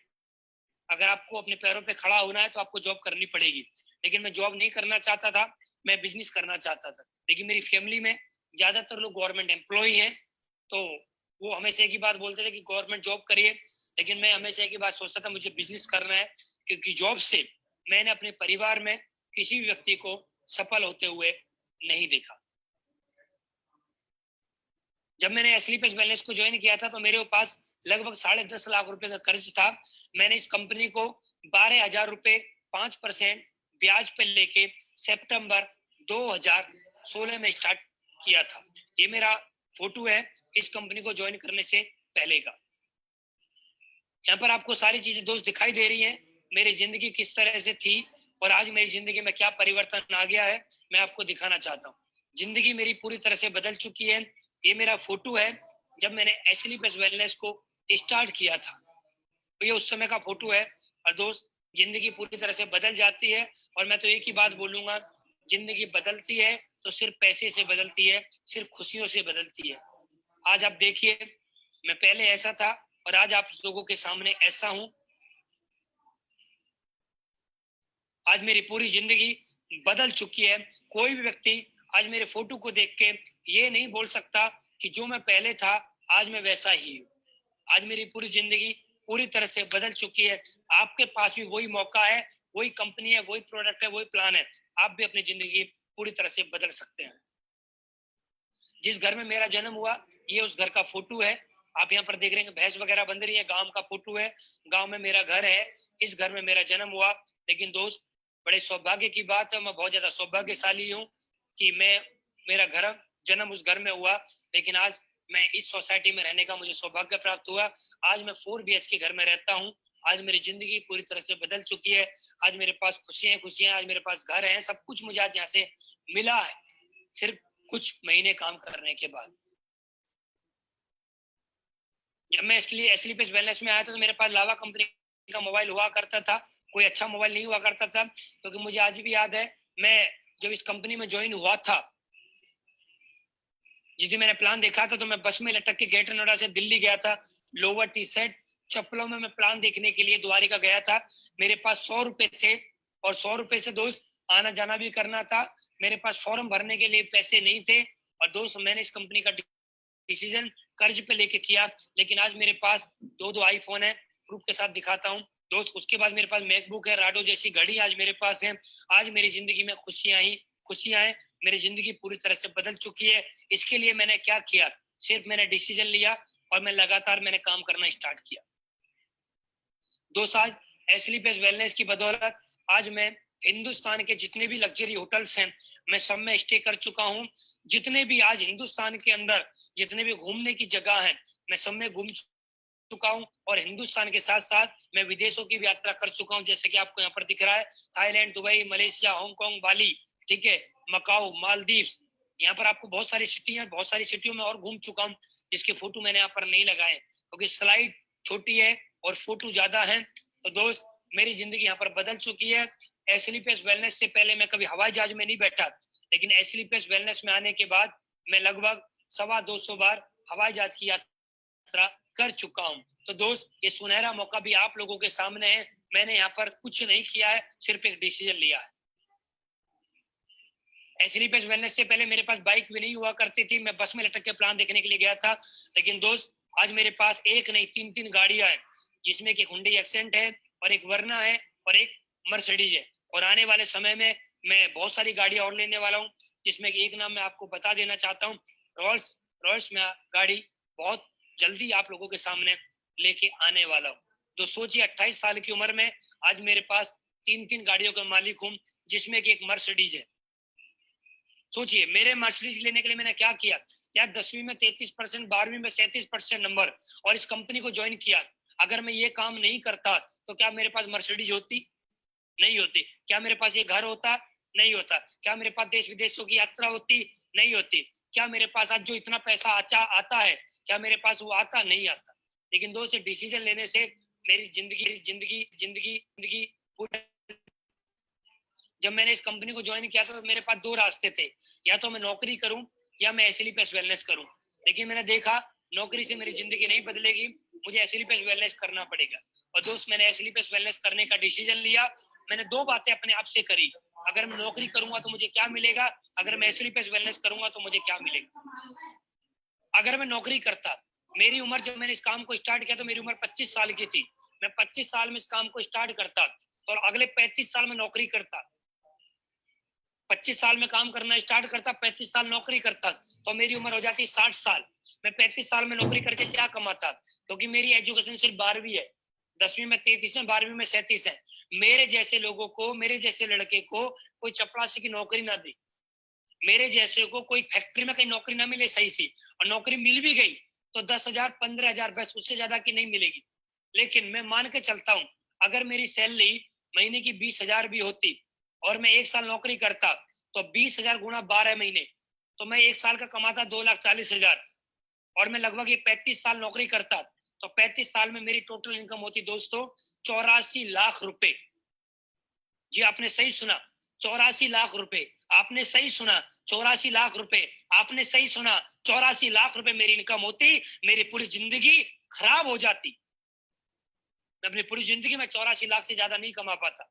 अगर आपको अपने पैरों पे खड़ा होना है तो आपको जॉब करनी पड़ेगी। लेकिन मैं जॉब नहीं करना चाहता था, मैं बिजनेस करना चाहता था। लेकिन मेरी फैमिली में ज्यादातर लोग गवर्नमेंट एम्प्लॉय हैं, तो वो हमेशा एक ही बात बोलते थे कि गवर्नमेंट जॉब करिए। लेकिन मैं हमेशा एक ही बात सोचता था, मुझे बिजनेस करना है, क्योंकि जॉब से मैंने अपने परिवार में किसी भी व्यक्ति को सफल होते हुए नहीं देखा। जब मैंने स्लीपेज वेलनेस को ज्वाइन किया था तो मेरे पास लगभग 10.5 लाख रुपए का कर्ज था। मैंने इस कंपनी को 12,000 रुपए 5% ब्याज पर लेके सितंबर 2016 में स्टार्ट किया था। ये मेरा फोटो है इस कंपनी को ज्वाइन करने से पहले का। यहाँ पर आपको सारी चीजें दोस्त दिखाई दे रही हैं, मेरी जिंदगी किस तरह से थी और आज मेरी जिंदगी में क्या परिवर्तन आ गया है मैं आपको दिखाना चाहता हूँ। जिंदगी मेरी पूरी तरह से बदल चुकी है। ये मेरा फोटो है जब मैंने स्लीपेज वेलनेस को स्टार्ट किया था, तो ये उस समय का फोटो है। और दोस्त जिंदगी पूरी तरह से बदल जाती है और मैं तो एक ही बात बोलूंगा, जिंदगी बदलती है तो सिर्फ पैसे से बदलती है, सिर्फ खुशियों से बदलती है। आज आप देखिए, मैं पहले ऐसा था और आज आप लोगों के सामने ऐसा हूं। आज मेरी पूरी जिंदगी बदल चुकी है। कोई भी व्यक्ति आज मेरे फोटो को देख के ये नहीं बोल सकता कि जो मैं पहले था आज मैं वैसा ही हूँ। आज मेरी पूरी जिंदगी पूरी तरह से बदल चुकी है। आपके पास भी वही मौका है, वही कंपनी है, वही प्रोडक्ट है, वही प्लान है। आप भी अपनी जिंदगी पूरी तरह से बदल सकते हैं। जिस घर में मेरा जन्म हुआ ये उस घर का फोटो है। आप यहाँ पर देख रहे हैं भैंस वगैरह बंध रही है, गांव का फोटो है। गांव में मेरा घर है, इस घर में मेरा जन्म हुआ। लेकिन दोस्त बड़े सौभाग्य की बात है, मैं बहुत ज्यादा सौभाग्यशाली हूँ कि मेरा घर जन्म उस घर में हुआ। लेकिन आज मैं इस सोसाइटी में रहने का मुझे सौभाग्य प्राप्त हुआ। आज मैं 4 BHK घर में रहता हूँ। आज मेरी जिंदगी पूरी तरह से बदल चुकी है। आज मेरे पास खुशियां खुशियां, आज मेरे पास घर है, सब कुछ मुझे आज यहाँ से मिला है, सिर्फ कुछ महीने काम करने के बाद। जब मैं इसलिए स्लीपेज वेलनेस में आया था तो मेरे पास लावा कंपनी का मोबाइल हुआ करता था, कोई अच्छा मोबाइल नहीं हुआ करता था। क्योंकि मुझे आज भी याद है, मैं जब इस कंपनी में ज्वाइन हुआ था, जिस दिन मैंने प्लान देखा था तो मैं बस में लटक के ग्रेटर नोएडा से दिल्ली गया था। लोअर टी शर्ट चप्पलों में मैं प्लान देखने के लिए द्वारिका गया था। मेरे पास 100 रुपए थे और 100 रुपए से दोस्त आना जाना भी करना था। मेरे पास फॉर्म भरने के लिए पैसे नहीं थे और दोस्त मैंने इस कंपनी का डिसीजन कर्ज पे लेके किया। लेकिन आज मेरे पास 2 आईफोन है, प्रूफ के साथ दिखाता हूँ दोस्त। उसके बाद मेरे पास मैकबुक है, राडो जैसी घड़ी आज मेरे पास है। आज मेरी जिंदगी में खुशियां ही खुशियां हैं। मेरी जिंदगी पूरी तरह से बदल चुकी है। इसके लिए मैंने क्या किया, सिर्फ मैंने डिसीजन लिया और मैं लगातार मैंने काम करना स्टार्ट किया। दोस्त आज स्लीपेज वेलनेस की बदौलत आज मैं हिंदुस्तान के जितने भी लग्जरी होटल्स हैं मैं सब में स्टे कर चुका हूँ। जितने भी आज हिंदुस्तान के अंदर जितने भी घूमने की जगह हैं मैं सब में घूम चुका हूँ। और हिंदुस्तान के साथ साथ मैं विदेशों की भी यात्रा कर चुका हूँ, जैसे कि आपको यहाँ पर दिख रहा है, थाईलैंड, दुबई, मलेशिया, हांगकांग, बाली, ठीक है, मकाऊ, मालदीव्स। यहाँ पर आपको बहुत सारी सिटी है, बहुत सारी सिटियों में और घूम चुका हूँ, जिसके फोटो मैंने यहाँ पर नहीं लगाए क्योंकि स्लाइड छोटी है और फोटो ज्यादा है। तो दोस्त मेरी जिंदगी यहाँ पर बदल चुकी है। एसएलपीएस वेलनेस से पहले मैं कभी हवाई जहाज में नहीं बैठा, लेकिन एसएलपीएस वेलनेस में आने के बाद मैं लगभग 250 बार हवाई जहाज की यात्रा कर चुका हूं। तो दोस्त, ये सुनहरा मौका भी आप लोगों के सामने है। मैंने यहाँ पर कुछ नहीं किया है, सिर्फ एक डिसीजन लिया है। एसएलपीएस वेलनेस से पहले मेरे पास बाइक भी नहीं हुआ करती थी, मैं बस में लटक के प्लान देखने के लिए गया था। लेकिन दोस्त, आज मेरे पास एक नहीं 3 गाड़ियां हैं, जिसमें कि हुंडई एक्सेंट है और एक वर्ना है और एक मर्सिडीज है। और आने वाले समय में मैं बहुत सारी गाड़ियां और लेने वाला हूँ, जिसमें कि एक नाम मैं आपको बता देना चाहता हूँ, रॉयल्स में गाड़ी बहुत जल्दी आप लोगों के सामने लेके आने वाला हूँ। तो सोचिए, 28 साल की उम्र में आज मेरे पास 3 गाड़ियों का मालिक हूँ, जिसमें कि एक मर्सिडीज है। सोचिए, मेरे मर्सिडीज लेने के लिए मैंने क्या किया। यार 10वीं में 33%, 12वीं में 37% नंबर, और इस कंपनी को ज्वाइन किया। अगर मैं ये काम नहीं करता तो क्या मेरे पास मर्सिडीज होती? नहीं होती। क्या मेरे पास ये घर होता? नहीं होता। क्या मेरे पास देश विदेशों की यात्रा होती? नहीं होती। क्या मेरे पास आज जो इतना पैसा आता है, क्या मेरे पास वो आता? नहीं आता। लेकिन दोस्त, डिसीजन लेने से मेरी जिंदगी जब मैंने इस कंपनी को ज्वाइन किया था तो मेरे पास 2 रास्ते थे, या तो मैं नौकरी करूं या मैं एसएलपीएस वेलनेस करूं। लेकिन मैंने देखा नौकरी से मेरी जिंदगी नहीं बदलेगी, मुझे एसएलपीएस वेलनेस करना पड़ेगा। और दोस्त, मैंने एसएलपीएस वेलनेस करने का डिसीजन लिया। मैंने 2 बातें अपने आप से करी। अगर मैं नौकरी करूंगा तो मुझे क्या मिलेगा, अगर मैं एसएलपीएस वेलनेस करूंगा तो मुझे क्या मिलेगा। अगर मैं नौकरी करता, मेरी उम्र जब मैंने इस काम को स्टार्ट किया तो मेरी उम्र 25 साल की थी। मैं 25 साल में इस काम को स्टार्ट करता और अगले 35 साल में नौकरी करता। 25 साल में काम करना स्टार्ट करता, 35 साल नौकरी करता, तो मेरी उम्र हो जाती 60 साल। मैं 35 साल में नौकरी करके क्या कमाता, क्योंकि मेरी एजुकेशन सिर्फ 12वीं है। 10वीं में 33 है, 12वीं में 37 है। मेरे जैसे लोगों को, मेरे जैसे लड़के को कोई चपरासी की नौकरी ना दी, मेरे जैसे को कोई फैक्ट्री में कहीं नौकरी ना मिले सही सी, और नौकरी मिल भी गई तो 10,000 15,000, बस, उससे ज्यादा की नहीं मिलेगी। लेकिन मैं मान के चलता हूँ, अगर मेरी सैलरी महीने की 20,000 भी होती और मैं 1 साल नौकरी करता तो 20,000 गुणा 12 महीने, तो मैं 1 साल का कमाता 2,40,000। और मैं लगभग ये 35 साल नौकरी करता तो 35 साल में मेरी टोटल इनकम होती दोस्तों 84 लाख रुपए। जी, आपने सही सुना, 84 लाख रुपए। आपने सही सुना, 84 लाख रुपए। आपने सही सुना, 84 लाख रुपए मेरी इनकम होती। मेरी पूरी जिंदगी खराब हो जाती। मैं अपनी पूरी जिंदगी में 84 लाख से ज्यादा नहीं कमा पाता,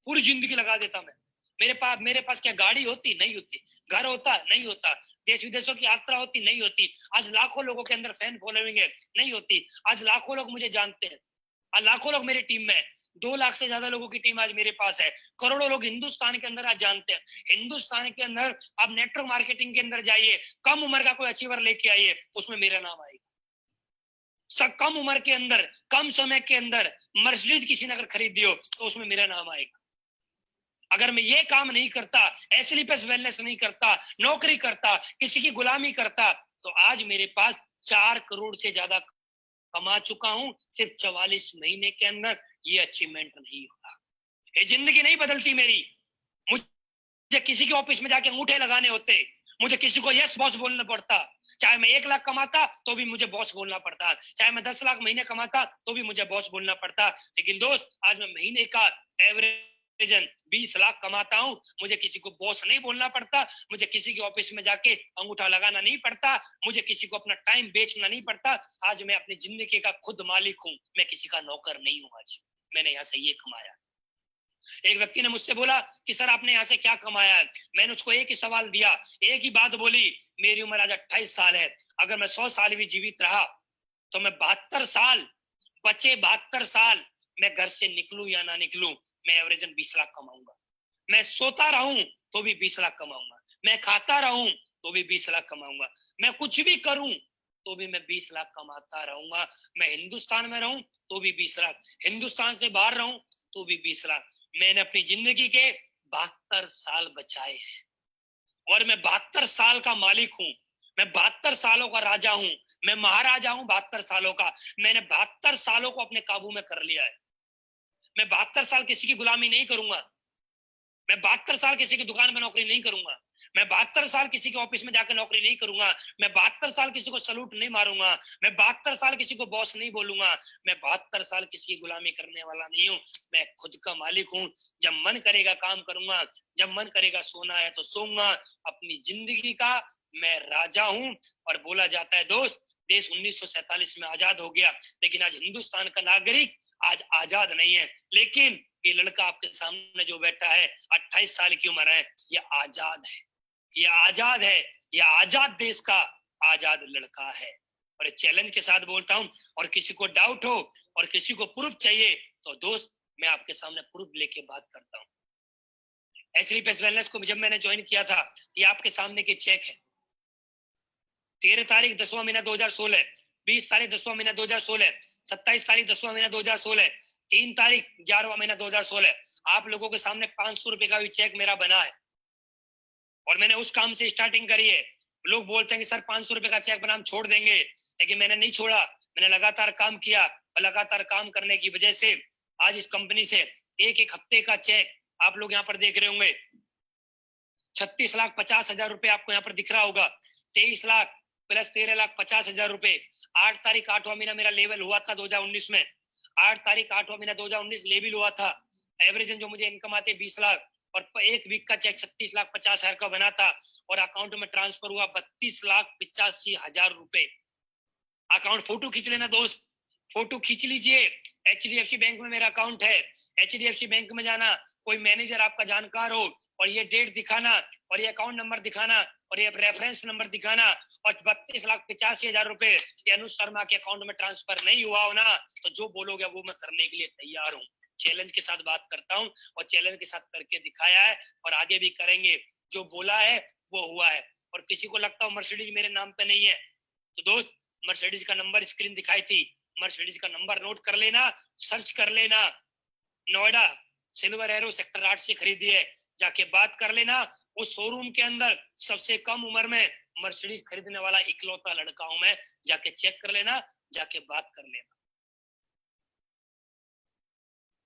पूरी जिंदगी लगा देता मैं। मेरे पास क्या गाड़ी होती? नहीं होती। घर होता? नहीं होता। देश विदेशों की यात्रा होती? नहीं होती। आज लाखों लोगों के अंदर फैन फॉलोइंग है? नहीं होती। आज लाखों लोग मुझे जानते हैं, आज लाखों लोग मेरी टीम में है। 2 लाख से ज्यादा लोगों की टीम आज मेरे पास है। करोड़ों लोग हिंदुस्तान के अंदर आज जानते हैं। हिंदुस्तान के अंदर आप नेटवर्क मार्केटिंग के अंदर जाइए, कम उम्र का कोई अचीवर लेके आइए, उसमें मेरा नाम आएगा। कम उम्र के अंदर, कम समय के अंदर मर्सिडीज किसी ने अगर खरीदी हो तो उसमें मेरा नाम आएगा। अगर मैं ये काम नहीं करता, एसएलपीएस वेलनेस नहीं करता, नौकरी करता, किसी की गुलामी करता, तो आज मेरे पास 4 करोड़ से ज्यादा कमा चुका हूं सिर्फ 44 महीने के अंदर। ये अचीवमेंट नहीं होगा, ये जिंदगी नहीं बदलती मेरी। मुझे किसी के ऑफिस में जाके अंगूठे लगाने होते, मुझे किसी को यस बॉस बोलना पड़ता। चाहे मैं 1 लाख कमाता तो भी मुझे बॉस बोलना पड़ता, चाहे मैं 10 लाख महीने कमाता तो भी मुझे बॉस बोलना पड़ता। लेकिन दोस्त, आज मैं महीने का एवरेज 20 लाख कमाता हूं, मुझे किसी को बॉस नहीं बोलना पड़ता, मुझे किसी के ऑफिस में जाके अंगूठा लगाना नहीं पड़ता, मुझे किसी को अपना टाइम बेचना नहीं पड़ता। आज मैं अपनी जिंदगी का खुद मालिक हूं, मैं किसी का नौकर नहीं हूं। आज मैंने यहाँ से ये कमाया। एक व्यक्ति ने मुझसे बोला कि सर आपने यहाँ से क्या कमाया है। मैंने उसको एक ही सवाल दिया, एक ही बात बोली, मेरी उम्र आज 28 साल है, अगर मैं 100 साल भी जीवित रहा तो मैं 72 साल, बचे 72 साल, मैं घर से निकलूं या ना निकलूं, मैं एवरेजन 20 लाख कमाऊंगा। मैं सोता रहूं तो भी 20 लाख कमाऊंगा, मैं खाता रहूं तो भी 20 लाख कमाऊंगा, मैं कुछ भी करूं तो भी मैं 20 लाख कमाता रहूंगा। मैं हिंदुस्तान में रहूं तो भी 20 लाख, हिंदुस्तान से बाहर रहूं तो भी 20 लाख। मैंने अपनी जिंदगी के 72 साल बचाए हैं और मैं 72 साल का मालिक हूं। मैं 72 सालों का राजा हूं, मैं महाराजा हूं 72 सालों का। मैंने 72 सालों को अपने काबू में कर लिया है। मैं 72 साल किसी की गुलामी नहीं करूंगा, मैं 72 साल किसी की दुकान में नौकरी नहीं करूंगा, मैं 72 साल किसी के ऑफिस में जाकर नौकरी नहीं करूंगा, मैं 72 साल किसी को सलूट नहीं मारूंगा, मैं 72 साल किसी को बॉस नहीं बोलूंगा, मैं 72 साल किसी की गुलामी करने वाला नहीं हूँ। मैं खुद का मालिक हूँ। जब मन करेगा काम करूंगा, जब मन करेगा सोना है तो सोऊंगा। अपनी जिंदगी का मैं राजा हूँ। और बोला जाता है दोस्त, देश 1947 में आजाद हो गया, लेकिन आज हिंदुस्तान का नागरिक आज आजाद नहीं है। लेकिन ये लड़का आपके सामने जो बैठा है, 28 साल की उम्र है, ये आजाद है, ये आजाद है, ये आजाद देश का आजाद लड़का है। और चैलेंज के साथ बोलता हूं, और किसी को डाउट हो और किसी को प्रूफ चाहिए तो दोस्त मैं आपके सामने प्रूफ लेके बात करता हूं। एसलीपीएस वेलनेस को जब मैंने ज्वाइन किया था, ये आपके सामने की चेक है। 13 तारीख 10वां महीना 2016, 20 तारीख 10वां महीना 2016, 27 तारीख 10वां महीना 2016, 3 तारीख 11वां महीना 2016। आप लोगों के सामने 500 रुपए का भी चेक मेरा बना है और मैंने उस काम से स्टार्टिंग करी है। लोग बोलते हैं कि सर 500 रुपए का चेक बना हम छोड़ देंगे, लेकिन मैंने नहीं छोड़ा। मैंने लगातार काम किया और लगातार काम करने की वजह से आज इस कंपनी से एक एक हफ्ते का चेक आप लोग यहाँ पर देख रहे होंगे। 36,50,000 रुपए आपको यहाँ पर दिख रहा होगा। 23 लाख प्लस 13,50,000 रुपए। 8 तारीख 8वां महीना मेरा लेवल हुआ था 2019 में। 8 तारीख 8वां महीना 2019 लेवल हुआ था। एवरेज जो मुझे इनकम आते 20 लाख और एक वीक का चेक 36,50,000 का बना था और अकाउंट में ट्रांसफर हुआ 32,85,000 रुपए। अकाउंट फोटो खींच लेना दोस्त, फोटो खींच लीजिए। एचडीएफसी बैंक में मेरा अकाउंट है। एचडीएफसी बैंक में जाना, कोई मैनेजर आपका जानकार हो और ये डेट दिखाना और ये अकाउंट नंबर दिखाना और ये रेफरेंस नंबर दिखाना और 32,85,000 रुपए ये अनुज शर्मा के अकाउंट में ट्रांसफर नहीं हुआ हो ना, तो जो बोलोगे वो मैं करने के लिए तैयार हूँ। चैलेंज के साथ बात करता हूँ और चैलेंज के साथ करके दिखाया है और आगे भी करेंगे। जो बोला है वो हुआ है। और किसी को लगता हो मर्सिडीज मेरे नाम पे नहीं है, तो दोस्त मर्सिडीज का नंबर स्क्रीन दिखाई थी, मर्सिडीज का नंबर नोट कर लेना, सर्च कर लेना। नोएडा सिल्वर एरो सेक्टर 8 से खरीदी है, जाके बात कर लेना। उस शोरूम के अंदर सबसे कम उम्र में मर्सिडीज खरीदने वाला इकलौता लड़का हूं मैं। जाके चेक कर लेना, जाके बात कर लेना।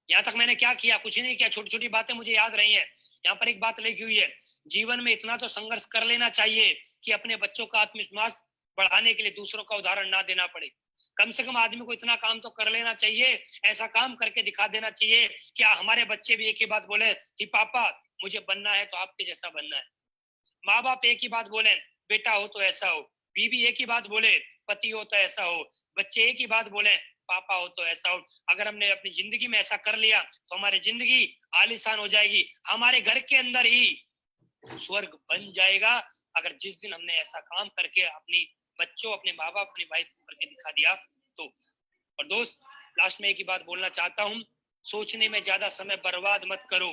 यहाँ तक मैंने क्या किया? कुछ नहीं किया, छोटी छोटी बातें मुझे याद रही हैं। यहाँ पर एक बात लिखी हुई है, जीवन में इतना तो संघर्ष कर लेना चाहिए कि अपने बच्चों का आत्मविश्वास बढ़ाने के लिए दूसरों का उदाहरण ना देना पड़े। कम से कम आदमी को इतना काम तो कर लेना चाहिए, ऐसा काम करके दिखा देना चाहिए क्या हमारे बच्चे भी एक ही बात बोले कि पापा मुझे बनना है तो आपके जैसा बनना है। माँ बाप एक ही बात बोले, बेटा हो तो ऐसा हो। बीवी एक ही बात बोले, पति हो तो ऐसा हो। बच्चे एक ही बात बोले, पापा हो तो ऐसा हो। अगर हमने अपनी जिंदगी में ऐसा कर लिया तो हमारी जिंदगी आलीशान हो जाएगी, हमारे घर के अंदर ही स्वर्ग बन जाएगा। अगर जिस दिन हमने ऐसा काम करके अपनी बच्चों, अपने माँ बाप, अपनी वाइफ को करके दिखा दिया तो। और दोस्त लास्ट में एक ही बात बोलना चाहता हूँ, सोचने में ज्यादा समय बर्बाद मत करो।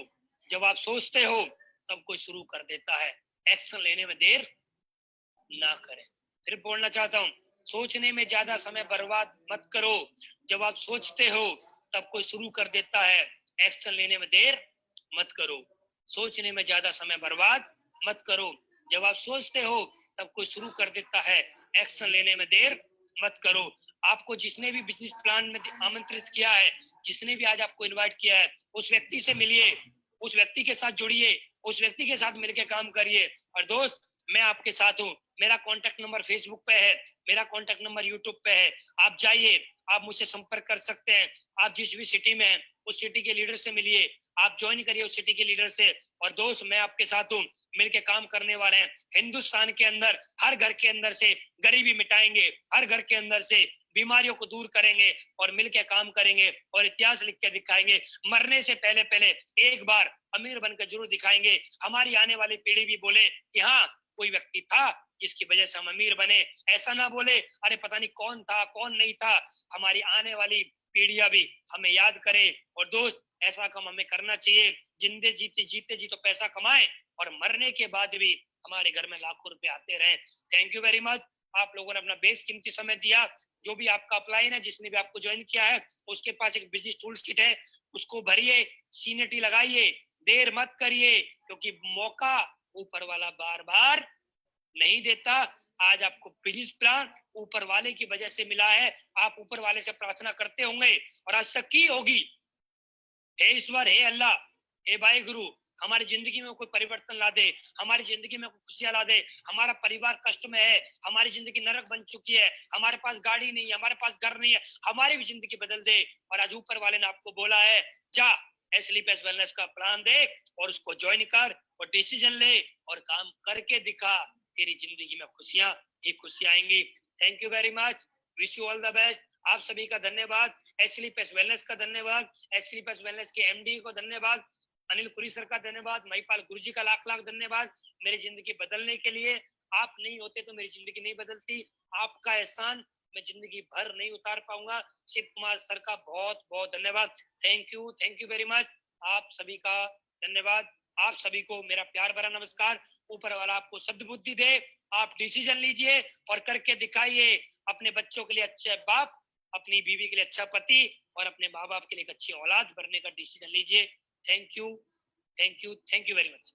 जब आप सोचते हो तब कोई शुरू कर देता है, एक्शन लेने में देर ना करें। फिर बोलना चाहता हूँ, सोचने में ज्यादा समय बर्बाद मत करो। जब आप सोचते हो तब कोई शुरू कर देता है, एक्शन लेने में देर मत करो। सोचने में ज्यादा समय बर्बाद मत करो। जब आप सोचते हो तब कोई शुरू कर देता है, एक्शन लेने में देर मत करो। आपको जिसने भी बिजनेस प्लान में आमंत्रित किया है, जिसने भी आज आपको इनवाइट किया है, उस व्यक्ति से मिलिए, उस व्यक्ति के साथ जुड़िए, उस व्यक्ति के साथ मिलकर काम करिए। और दोस्त मैं आपके साथ हूँ। मेरा कॉन्टेक्ट नंबर फेसबुक पे है, मेरा कॉन्टेक्ट नंबर यूट्यूब पे है। आप जाइए, आप मुझसे संपर्क कर सकते हैं। आप जिस भी सिटी में हैं उस सिटी के लीडर से मिलिए, आप ज्वाइन करिए उस सिटी के लीडर से। और दोस्त मैं आपके साथ हूँ, मिलके काम करने वाले हैं। हिंदुस्तान के अंदर हर घर के अंदर से गरीबी मिटाएंगे, हर घर के अंदर से बीमारियों को दूर करेंगे और मिलके काम करेंगे और इतिहास लिख के दिखाएंगे। मरने से पहले पहले एक बार अमीर बनकर जरूर दिखाएंगे। हमारी आने वाली पीढ़ी भी बोले कि हाँ कोई व्यक्ति था जिसकी वजह से हम अमीर बने। ऐसा ना बोले अरे पता नहीं कौन था कौन नहीं था। हमारी आने वाली पीढ़ियां भी हमें याद करे। और दोस्त ऐसा काम हमें करना चाहिए, जिंदे जीते जीते जी तो पैसा कमाए और मरने के बाद भी हमारे घर में लाखों रुपए आते रहे। Thank you very much. आप लोगों ने अपना बेशकीमती समय दिया। जो भी आपका अपलाइन है, जिसने भी आपको ज्वाइन किया है, उसके पास एक बिजनेस टूल्स किट है, उसको भरिए, सीनेटी लगाइए, देर मत करिए, क्योंकि मौका ऊपर वाला बार बार नहीं देता। आज आपको बिजनेस प्लान ऊपर वाले की वजह से मिला है। आप ऊपर वाले से प्रार्थना करते होंगे और आज तक की होगी, हे ईश्वर, हे अल्लाह, हे भाई गुरु, हमारी जिंदगी में कोई परिवर्तन ला दे, हमारी जिंदगी में कोई खुशियां ला दे। हमारा परिवार कष्ट में है, हमारी जिंदगी नरक बन चुकी है, हमारे पास गाड़ी नहीं है, हमारे पास घर नहीं है, हमारी भी जिंदगी बदल दे। और आज ऊपर वाले ने आपको बोला है, जा स्लीप एस वेलनेस का प्लान देख और उसको ज्वाइन कर और डिसीजन ले और काम करके दिखा। तेरी जिंदगी में खुशियां ही खुशियां आएंगी। Thank you very much, wish you all the best. आप सभी का धन्यवाद, स्लीप एस वेलनेस का धन्यवाद, स्लीप एस वेलनेस के एमडी को धन्यवाद, अनिल पुरी सर का धन्यवाद, महिपाल गुरुजी का लाख लाख धन्यवाद। मेरी जिंदगी बदलने के लिए आप नहीं होते तो मेरी जिंदगी नहीं बदलती। आपका एहसान मैं जिंदगी भर नहीं उतार पाऊंगा। शिव कुमार सर का बहुत बहुत धन्यवाद। Thank you very much. आप सभी का धन्यवाद। आप सभी को मेरा प्यार भरा नमस्कार। ऊपर वाला आपको सद्बुद्धि दे, आप डिसीजन लीजिए और करके दिखाइए। अपने बच्चों के लिए अच्छे बाप, अपनी बीवी के लिए अच्छा पति और अपने माँ बाप के लिए एक अच्छी औलाद बनने का डिसीजन लीजिए। Thank you very much.